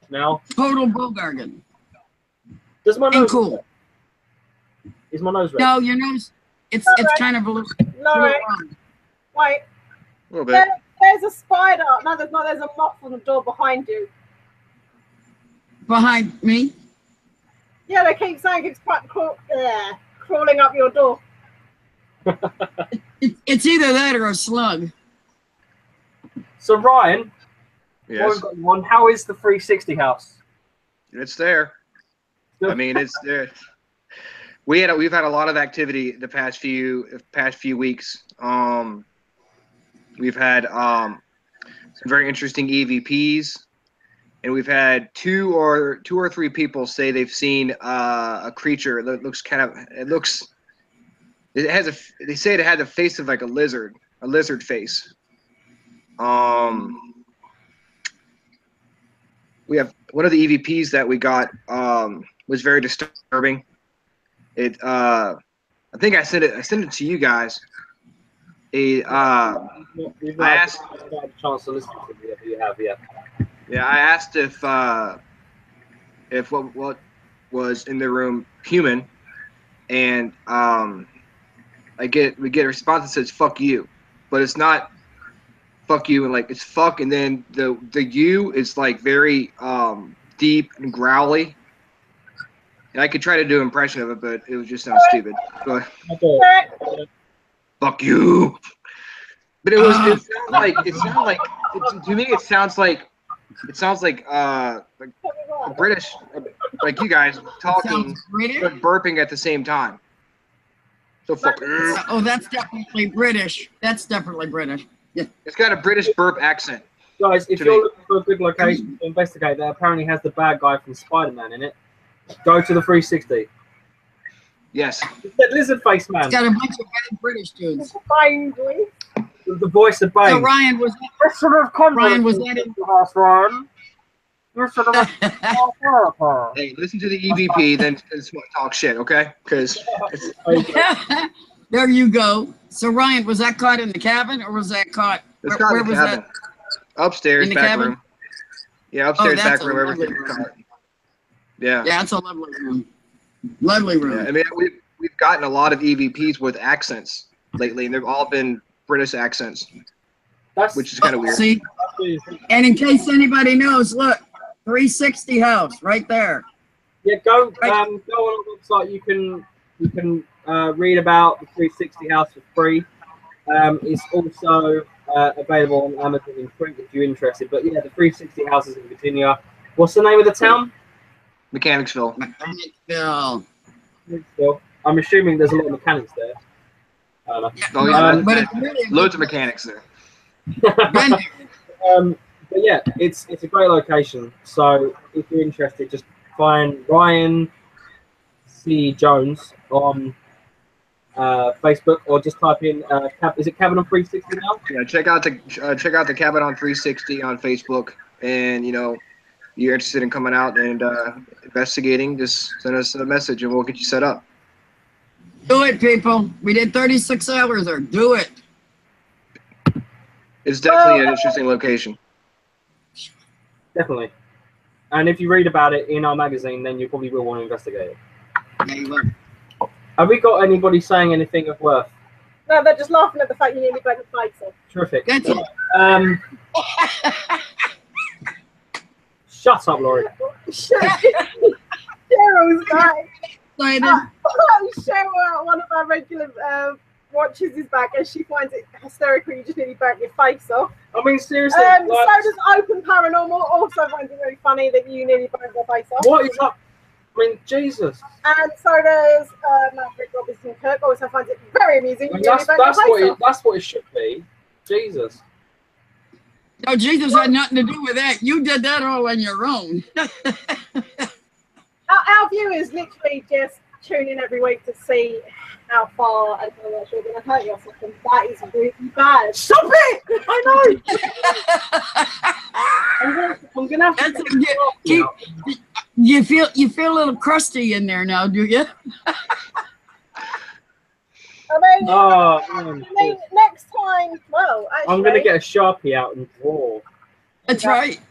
now. Total Bogarted. Does my nose cool. red? Is my nose red? No, your nose. It's kind of a little. No, wrong. wait. A little bit. There's a spider. No, there's not. There's a moth on the door behind you. Behind me. Yeah, they keep saying it's crawling up your door. It's either that or a slug. So Ryan, Yes. how is the 360 house? It's there. I mean, it's there. We've had a lot of activity the past few weeks. We've had some very interesting EVPs, and we've had two or three people say they've seen a creature that looks they say it had the face of like a lizard face. We have one of the EVPs that we got was very disturbing. I think I sent it to you guys. We've I asked. not had a chance to listen to it. You have, yeah. Yeah, I asked if what was in the room human, and we get a response that says "fuck you," but it's not "fuck you" and like it's "fuck," and then the "you" is like very deep and growly. And I could try to do an impression of it, but it would just sound stupid. But fuck you. But it sounds like British, like you guys talking but burping at the same time. So fuck you. Oh, that's definitely British. That's definitely British. Yeah. It's got a British burp accent. Guys, if you're looking for a good location to investigate that apparently has the bad guy from Spider-Man in it, go to the 360. Yes. It's that lizard face man. It's got a bunch of bad British dudes. The voice of Bane. So Ryan was that Hey, listen to the EVP, then talk shit, okay? Because there you go. So Ryan, was that caught in the cabin or was that caught? Where was that? Upstairs, in the back cabin? room. Yeah, upstairs, back that's room, a everything lovely room. caught. Yeah. Yeah, it's a lovely room. Lovely room. Yeah, I mean, we've gotten a lot of EVPs with accents lately, and they've all been British accents, which is kind of weird. See, and in case anybody knows, look, 360 house right there. Yeah, go on our website. You can read about the 360 house for free. It's also available on Amazon in print if you're interested. But yeah, the 360 house is in Virginia. What's the name of the town? Mechanicsville. Mechanicsville. I'm assuming there's a lot of mechanics there. But it's really loads of mechanics there. But yeah, it's a great location. So if you're interested, just find Ryan C. Jones on Facebook, or just type in is it Cabin on 360 now? Yeah, check out the Cabin on 360 on Facebook, and you're interested in coming out and investigating, just send us a message and we'll get you set up. Do it, people. We did 36 hours there. Do it. It's definitely an interesting location. Definitely. And if you read about it in our magazine, then you probably will want to investigate it. Yeah, you will. Have we got anybody saying anything of worth? No, they're just laughing at the fact you nearly broke your face off. Terrific. That's it. Shut up, Laurie. Cheryl's back. Excited. Cheryl, one of our regular watchers, is back, and she finds it hysterical. You just nearly broke your face off. I mean, seriously. So does Open Paranormal. Also finds it really funny that you nearly broke your face off. What is up? I mean, Jesus. And so does Maverick Robinson Kirk. Also finds it very amusing. I mean, that's what it should be. Jesus. No, Jesus had nothing to do with that. You did that all on your own. Our viewers literally just tune in every week to see how far and how much you're going to hurt yourself, and that is really bad. Stop it! I know. I'm going to have to. You feel a little crusty in there now, do you? I mean, next time, well, actually, I'm going to get a Sharpie out and draw. That's right.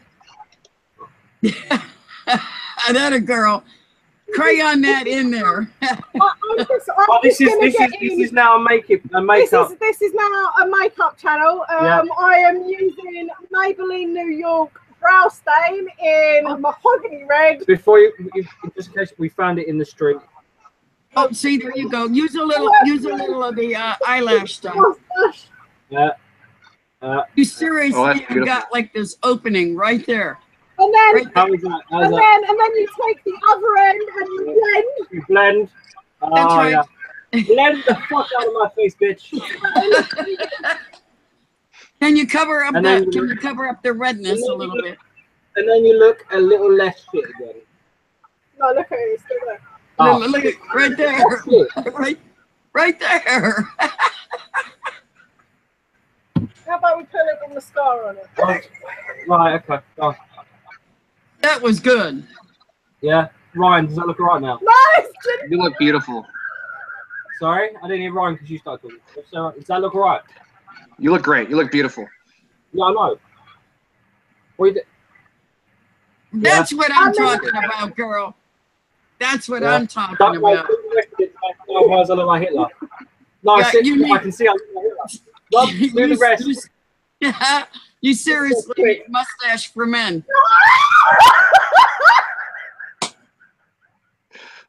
That a girl. Crayon that in there. This is now a makeup. This is now a makeup channel. I am using Maybelline New York brow stain in mahogany red. Before you, just in case we found it in the street. Oh, see, there you go. Use a little of the eyelash stuff. Yeah. You seriously you got like this opening right there. And then, how is that? And then you take the other end and you blend. You blend. That's right. Yeah. Blend the fuck out of my face, bitch. Can you cover up the redness a little bit? And then you look a little less shit again. No, look at it, it's still there. Oh. Look at right there. right there. How about we put a little mascara on it? Right, okay. Oh. That was good. Yeah. Ryan, does that look right now? Nice! You look beautiful. Sorry? I didn't hear Ryan because you started talking. So, does that look right? You look great. You look beautiful. Yeah, I know. What you That's what I'm talking about, girl. That's what I'm talking about. Otherwise, I look like Hitler. No, I can see I look like Hitler. Well, do the rest. You seriously need a mustache for men.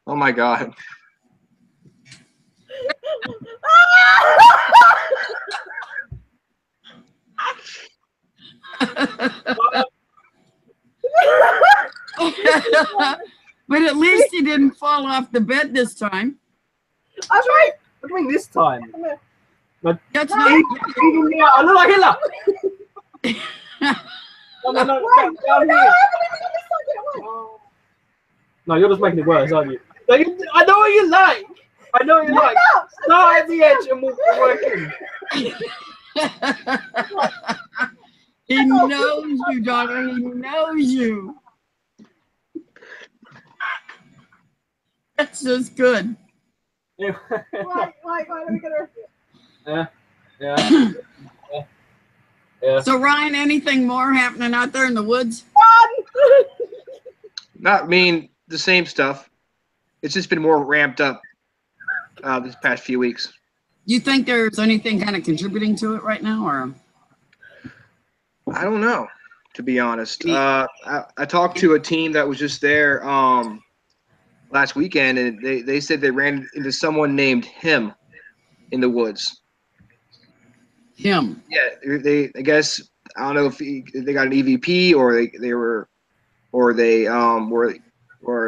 Oh my God. But at least he didn't fall off the bed this time. I'm right. What do you mean this time? That's not. Even me, I look like Hitler. No, down here. No, you're just making it worse, aren't you? I know what you like. I know what you like. Start at the edge and we'll work in. He knows you, daughter. He knows you. That's just good. Wait, let me get her. Yeah. So, Ryan, anything more happening out there in the woods? Not mean the same stuff. It's just been more ramped up this past few weeks. You think there's anything kind of contributing to it right now, or? I don't know, to be honest. I talked to a team that was just there last weekend, and they said they ran into someone named Him in the woods. Him. Yeah, I guess I don't know if they got an EVP or they were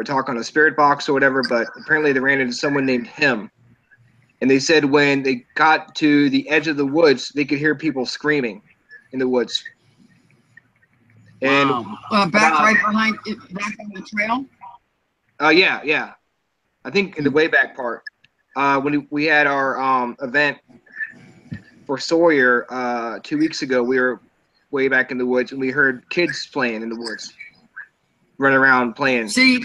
talking on a spirit box or whatever, but apparently they ran into someone named Him. And they said when they got to the edge of the woods, they could hear people screaming in the woods. And back on the trail. Yeah. I think in the way back part, when we had our event for Sawyer 2 weeks ago, we were way back in the woods and we heard kids playing in the woods, running around playing. See,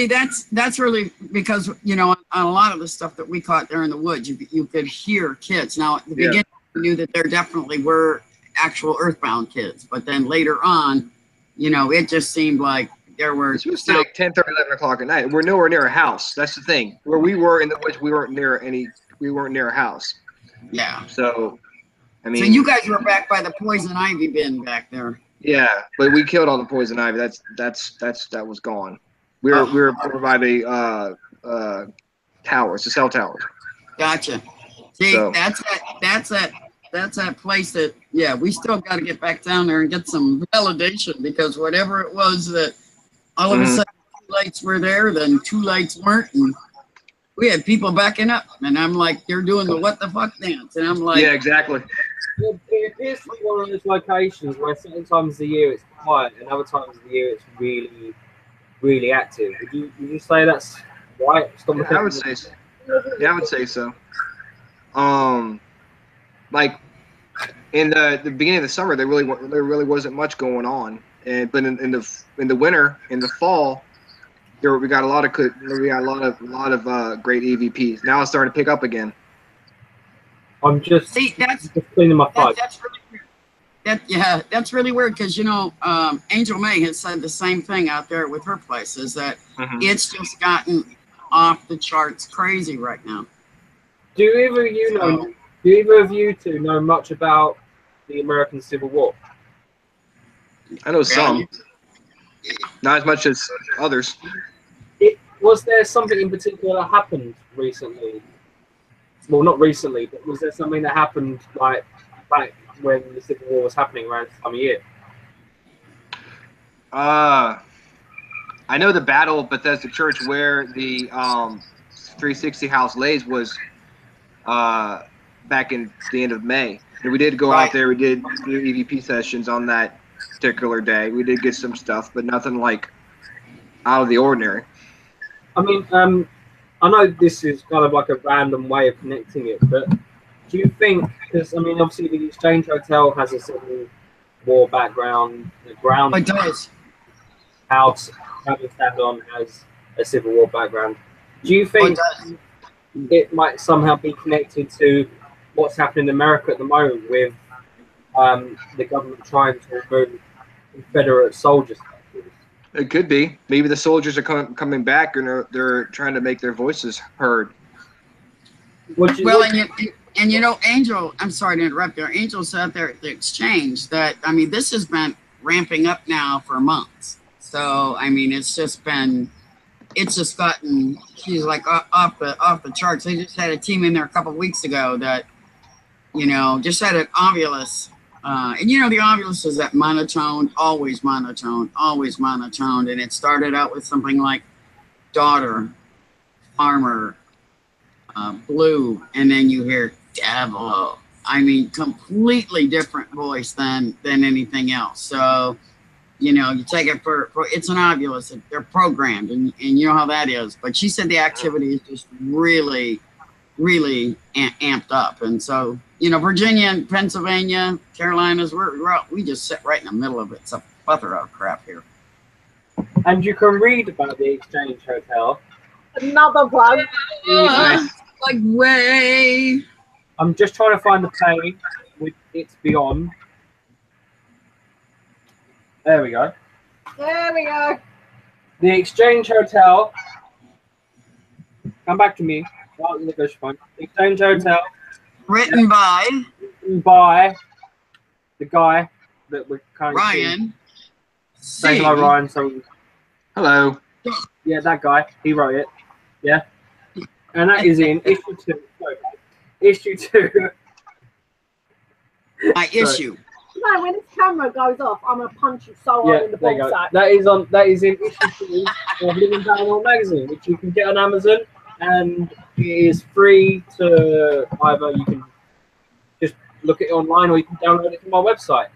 that's really because on a lot of the stuff that we caught there in the woods, you could hear kids. Now at the beginning, we knew that there definitely were actual earthbound kids, but then later on, it just seemed like there were. It was like 10:30, 11 o'clock at night. We're nowhere near a house. That's the thing. Where we were in the woods, we weren't near a house. Yeah. So, I mean, so you guys were back by the poison ivy bin back there. Yeah, but we killed all the poison ivy. That was gone. We were by the towers, the cell towers. Gotcha. See, So, that's that place that, yeah, we still got to get back down there and get some validation, because whatever it was that all of a sudden 2 lights were there, then 2 lights weren't, and we had people backing up, and I'm like, they're doing the what the fuck dance, and I'm like, yeah, exactly. It appears to be one of those locations where certain times of the year it's quiet and other times of the year it's really, really active. Would you say that's right? Yeah, I would say so. Yeah, I would say so. Like in the beginning of the summer, there really wasn't much going on, but in the winter, in the fall, we got a lot of great EVPs. Now it's starting to pick up again. I'm just that's cleaning my pipe. That's really weird. That's really weird, because Angel May has said the same thing out there with her place, is that it's just gotten off the charts crazy right now. Do either of you two know much about the American Civil War? I know some, not as much as others. Was there something in particular that happened recently? Well, not recently, but was there something that happened like back when the Civil War was happening around this time of year? I know the Battle of Bethesda Church, where the 360 house lays, was back in the end of May. And we did go out there. We did do EVP sessions on that particular day. We did get some stuff, but nothing like out of the ordinary. I mean, I know this is kind of like a random way of connecting it, but do you think, because I mean, obviously the Exchange Hotel has a Civil War background, the ground house Travis Tavon has a Civil War background. Do you think it might somehow be connected to what's happening in America at the moment with the government trying to remove Confederate soldiers? It could be. Maybe the soldiers are coming back, and they're trying to make their voices heard. And Angel, I'm sorry to interrupt there. Angel said there at the Exchange that, I mean, this has been ramping up now for months. So, I mean, it's just gotten, she's like off the charts. They just had a team in there a couple of weeks ago that, just had an Ovilus. And the Ovilus is that monotone, always monotone, and it started out with something like daughter, farmer, blue, and then you hear devil. I mean, completely different voice than anything else. So, you take it for it's an Ovilus. They're programmed, and you know how that is. But she said the activity is just really, really amped up, and so. Virginia and Pennsylvania, Carolinas, we just sit right in the middle of it. It's a plethora of crap here. And you can read about the Exchange Hotel. Another plug. Like way. I'm just trying to find the page with It's Beyond. There we go. The Exchange Hotel. Come back to me. The Exchange Hotel. Written by the guy that we're kind of Ryan. Say hello, Ryan. So, hello. Yeah, that guy. He wrote it. Yeah, and that is in issue 2. Issue 2. My issue. No, when this camera goes off, I'm gonna punch you so hard in the ball sack. That is in issue 2 of Living Paranormal magazine, which you can get on Amazon. And it is free to either you can just look at it online or you can download it from my website,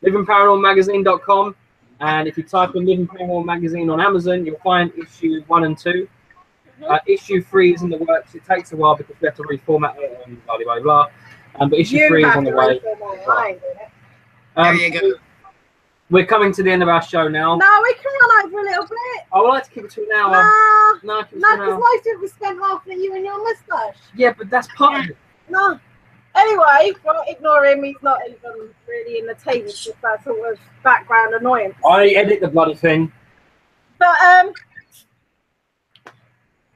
livingparanormalmagazine.com. And if you type in Living Paranormal Magazine on Amazon, you'll find issue 1 and 2. Issue 3 is in the works. It takes a while because we have to reformat it and blah, blah, blah. But issue 3 is on the way. There you go. We're coming to the end of our show now. No, we can run over a little bit. I would like to keep it to an hour. No, because most of us spent laughing at you and your moustache. Yeah, but that's part of it. No. Anyway, well, ignore him. He's not even really in the team. It's just that sort of background annoyance. I edit the bloody thing. But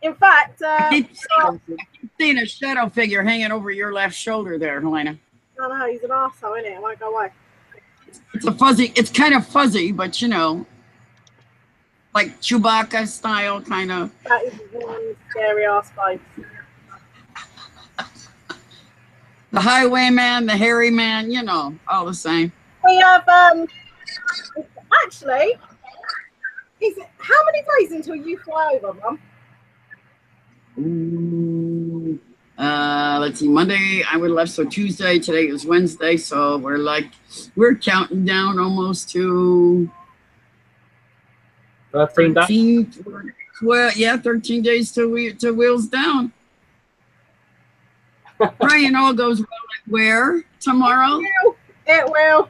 In fact, I keep seeing a shadow figure hanging over your left shoulder there, Helena. I know, he's an arsehole, isn't it? It won't go away. It's kind of fuzzy, but you know, like Chewbacca style, kind of. That is one scary ass face. The highwayman, the hairy man, you know, all the same. We have, actually, how many days until you fly over, Mum? Let's see, Monday I would have left, so Tuesday, today is Wednesday, so we're counting down almost to 13 days. Well, yeah, 13 days till wheels down. Praying all goes well. Where tomorrow? It will.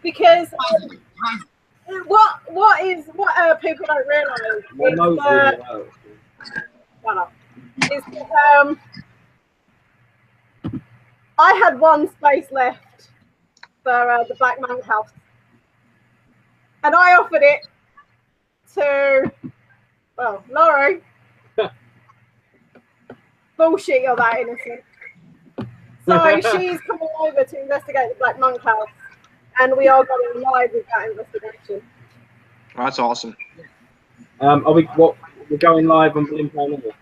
Because what people don't realise is I had one space left for the Black Monk house, and I offered it to Laurie. Bullshit, you're that innocent. So she's coming over to investigate the Black Monk house, and we are going live with that investigation. Oh, that's awesome. We're going live on Blim Paranormal?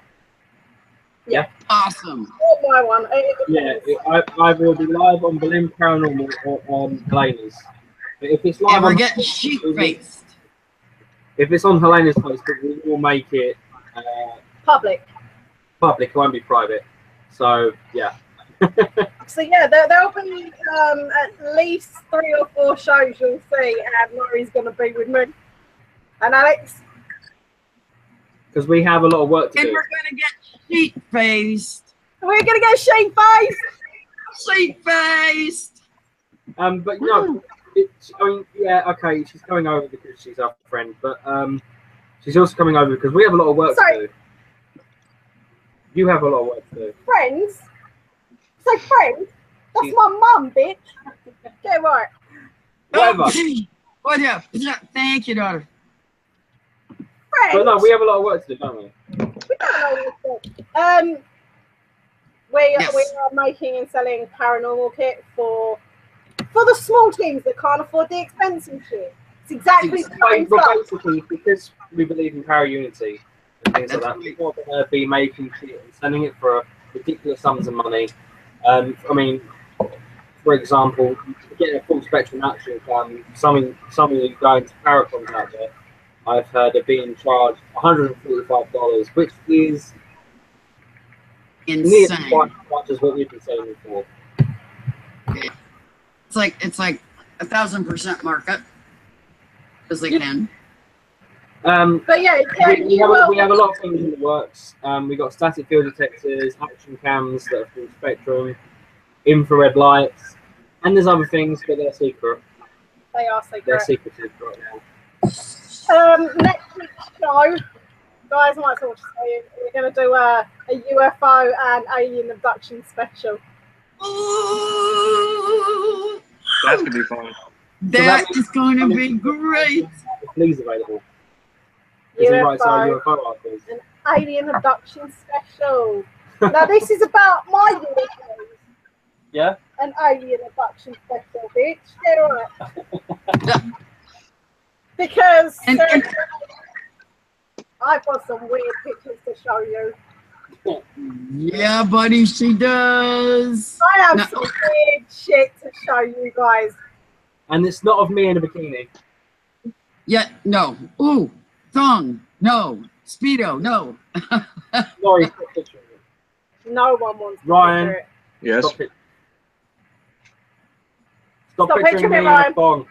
Yeah. Awesome. My one. I will be live on Blim Paranormal or on Helena's. But if it's live, and we're getting sheep faced. If it's on Helena's Facebook, we will make it public. It won't be private. So yeah. So yeah, there'll be at least 3 or 4 shows you'll see, and Laurie's going to be with me and Alex. Because we have a lot of work to do. And we're going to get sheep faced. We're going to get sheep faced. Sheep faced. But no, okay, she's coming over because she's our friend, but she's also coming over because we have a lot of work to do. You have a lot of work to do. Friends? Say friends? That's my mum, bitch. Get right. Whatever. Whatever. Thank you, daughter. Friends? But no, we have a lot of work to do, don't we? We don't know what to do. We are making and selling paranormal kit for the small teams that can't afford the expensive shit. It's exactly the same stuff. Basically, because we believe in para unity and things like that, we're going to be making shit and selling it for ridiculous sums of money. I mean, for example, getting a full spectrum action cam, some of you going to Paracons out there, I've heard are being charged $145, which is nearly twice as much as what we've been selling for. It's like 1,000% markup, because they can. But yeah, we have a lot of things in the works. We got static field detectors, action cams that are full spectrum, infrared lights, and there's other things, but they're secret. They are secret. They're secretive right now. Next week's show, guys, I might as well just tell you, we're going to do a UFO and alien abduction special. Ooh, that's gonna be fun. That is going to be great. Please available. UFO, an alien abduction special. Now this is about my UFOs. Yeah. An alien abduction special, bitch. Get on it. Because I've got some weird pictures to show you. Yeah, buddy, she does. I have some weird shit to show you guys. And it's not of me in a bikini. Yeah, no. Ooh, thong, no. Speedo, no. Sorry, stop picturing it. No one wants to Ryan. picture it. Yes. Stop picturing me in a thong.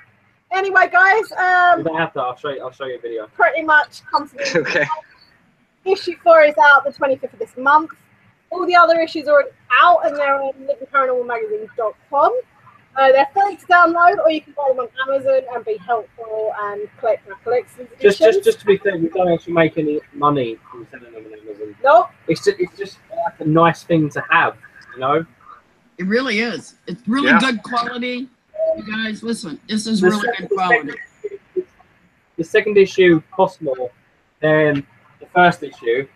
Anyway, guys, you don't have to. I'll show you a video. Pretty much comes to okay. Issue 4 is out the 25th of this month. All the other issues are already out, and they're on livingparanormalmagazine.com. They're free to download, or you can buy them on Amazon and be helpful and collect collections. Just to be clear, we don't actually make any money from selling them on Amazon. Nope. It's just like a nice thing to have, you know. It really is. It's really good quality. You guys, listen. This is really good quality. The second issue costs more than the first issue.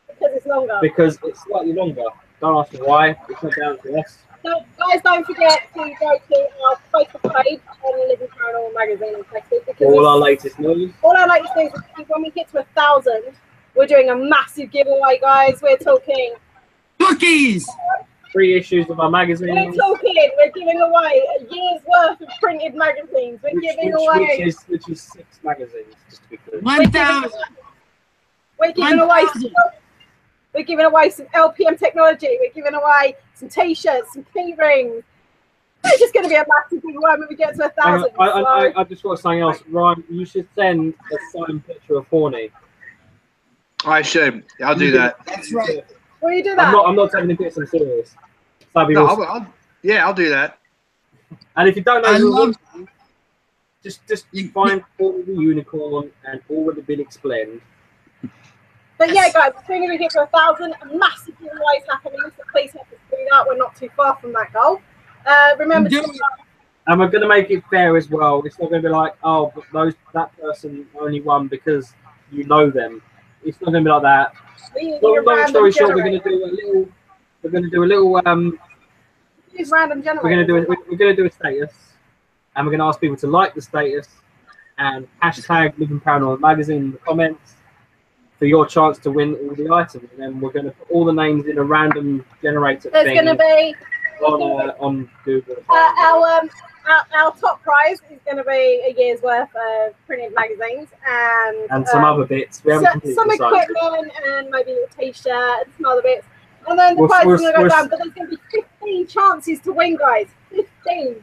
Because it's longer. Because it's slightly longer. Don't ask me why. It's not down to us. So, guys, don't forget to go to our Facebook page on Living Paranormal Magazine on Facebook. Because all our latest news. All our latest news. When we get to 1,000, we're doing a massive giveaway, guys. We're talking cookies. 3 issues of our magazine. We're giving away a year's worth of printed magazines. We're giving away. Which is 6 magazines, just to be clear. 1,000. We're giving away. We're giving away some LPM technology. We're giving away some T-shirts, some key rings. It's just going to be a massive giveaway when we get to 1,000. I just got something else. Ryan, you should send a signed picture of Horny. I should. I'll do that. That's right. Will you do that? I'm not taking the piss. I'm serious. No, I'll do that. And if you don't know, just find all the unicorn and all would have been explained. But yeah, guys, as soon as we get to 1,000, a massive giveaway is happening. So please help us do that. We're not too far from that goal. Remember, and we're going to make it fair as well. It's not going to be like, oh, but that person only won because you know them. It's not going to be like that. Long story short, we're going to do a little. We're going to do a little. Use random generator. We're going to do a status, and we're going to ask people to like the status and hashtag Living Paranormal Magazine in the comments for your chance to win all the items. And then we're going to put all the names in a random generator. There's going to be on Google. Our top prize is going to be a year's worth of printed magazines and some other bits. We some equipment and maybe a T-shirt and some other bits. And then the prize is going to go down, but there's going to be 15 chances to win, guys. 15.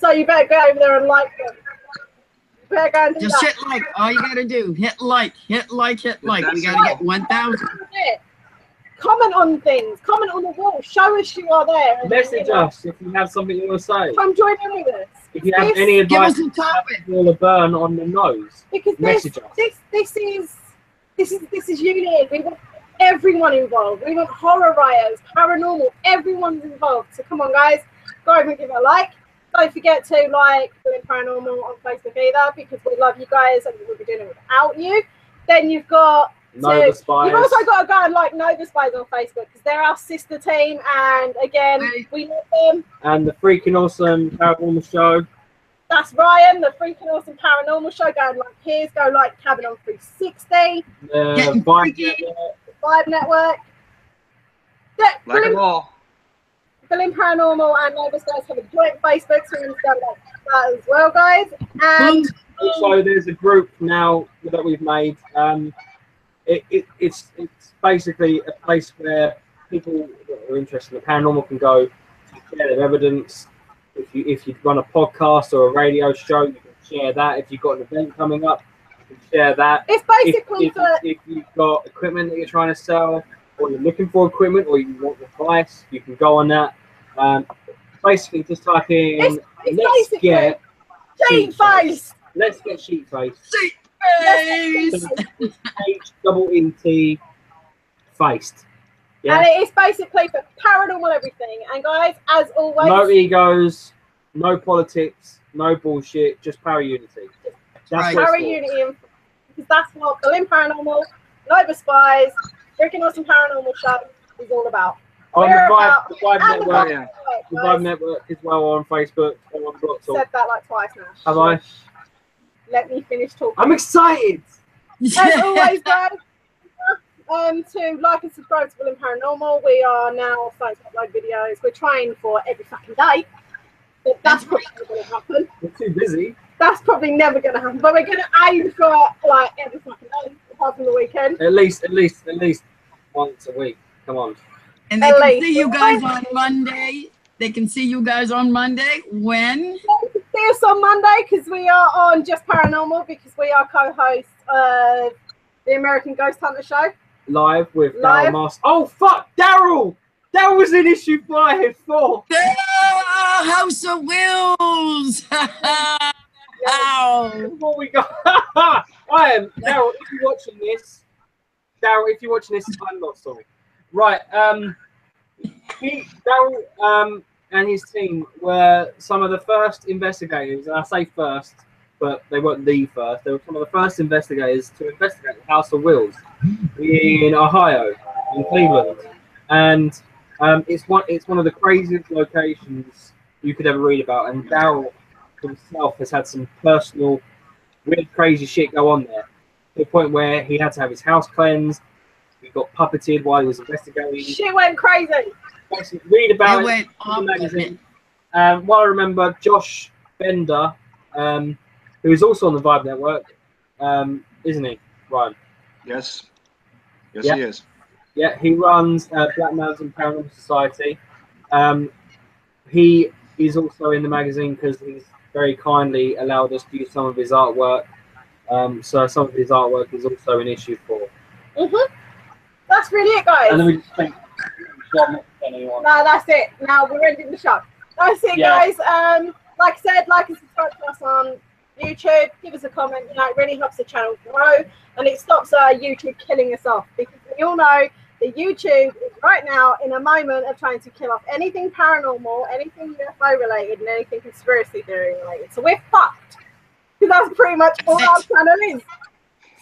So you better go over there and like them. You better go and do just that. hit like. All you got to do, hit like. We got to get 1,000. Comment on things. Comment on the wall. Show us you are there. And message us if you have something you want to say. Come join in with us. If you have any advice, give us a topic. All a burn on the nose. Because message us. This is unique. We want everyone involved. We want horror writers, paranormal. Everyone's involved. So come on, guys. Go over and give it a like. Don't forget to like Living Paranormal on Facebook either, because we love you guys and we'll be doing it without you. Then you've got. Nova Spies. You've also got to go and like Nova Spies on Facebook because they're our sister team, and again, we love them. And the Freaking Awesome Paranormal Show. That's Ryan, the Freaking Awesome Paranormal Show. Go and like his. Go like Cabin on 360. The Vibe Network. Like them all. Berlin Paranormal and Nova Spies have a joint Facebook, so we're going to go like that as well, guys. And also, there's a group now that we've made. It's basically a place where people that are interested in the paranormal can go to share their evidence. If you run a podcast or a radio show, you can share that. If you've got an event coming up, you can share that. It's basically if you've got equipment that you're trying to sell, or you're looking for equipment, or you want advice, you can go on that. Basically, just type in let's get Sheetface. Let's get Sheetface. H-double-E-T faced. Yeah. And it is basically for paranormal everything. And guys, as always, no egos, no politics, no bullshit, just para unity. That's para unity, because that's what Berlin Paranormal, Nova Spies, Freaking Awesome Paranormal Show is all about. On the Vibe Network, the Vibe Network as well on Facebook. Said that like twice now. Have I? Let me finish talking. I'm excited. As always, guys, to like and subscribe to Berlin Paranormal. We are now starting to upload videos. We're trying for every fucking day, but that's probably never going to happen. We're too busy. That's probably never going to happen. But we're going to aim for like every fucking day, apart from the weekend. At least once a week. Come on. And they can see you guys on Monday. They can see you guys on Monday. When? See us on Monday because we are on Just Paranormal, because we are co-hosts of the American Ghost Hunter Show. Live with Daryl Master. Oh, fuck! Daryl! That was in issue 4. House of Wills! Ow! What we got? I am. Daryl, if you're watching this, I'm not sorry. Right, Daryl and his team were some of the first investigators, and I say first but they weren't the first. They were some of the first investigators to investigate the House of Wills in Ohio, in Cleveland, and it's one of the craziest locations you could ever read about. And Daryl himself has had some personal, weird, crazy shit go on there, to the point where he had to have his house cleansed. He got puppeted while he was investigating. Shit went crazy. Basically, read about it in the magazine. What I remember, Josh Bender, who is also on the Vibe Network, isn't he, Ryan? Yes. Yes, yeah. He is. Yeah, he runs Black Mountain Paranormal Society. He is also in the magazine because he's very kindly allowed us to use some of his artwork. So some of his artwork is also an issue 4. That's really it, guys. And then we just think, no, that's it. Now we're ending the show. That's it, guys. Like I said, like and subscribe to us on YouTube. Give us a comment. You know, it really helps the channel grow, and it stops YouTube killing us off, because we all know that YouTube is right now in a moment of trying to kill off anything paranormal, anything UFO related, and anything conspiracy theory related. So we're fucked, because that's pretty much all our channel is.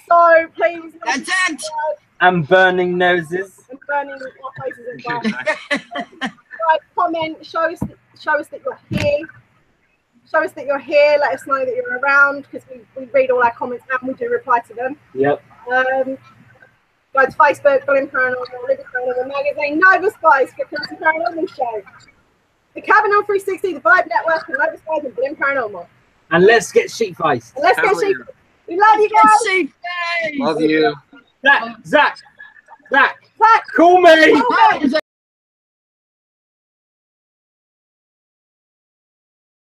So please, that's it. And burning noses. And burning our faces as well. Like, comment, show us that you're here. Show us that you're here. Let us know that you're around, because we read all our comments and we do reply to them. Yep. Go to Facebook, Borden Paranormal, Living Paranormal Magazine, Nova Spice for the Paranormal Show, the Cabin on 360, the Vibe Network, and Nova Spice and Borden Paranormal. And let's get sheep-faced. Let's get sheep-faced. We love you guys. Love you. Zach, call me.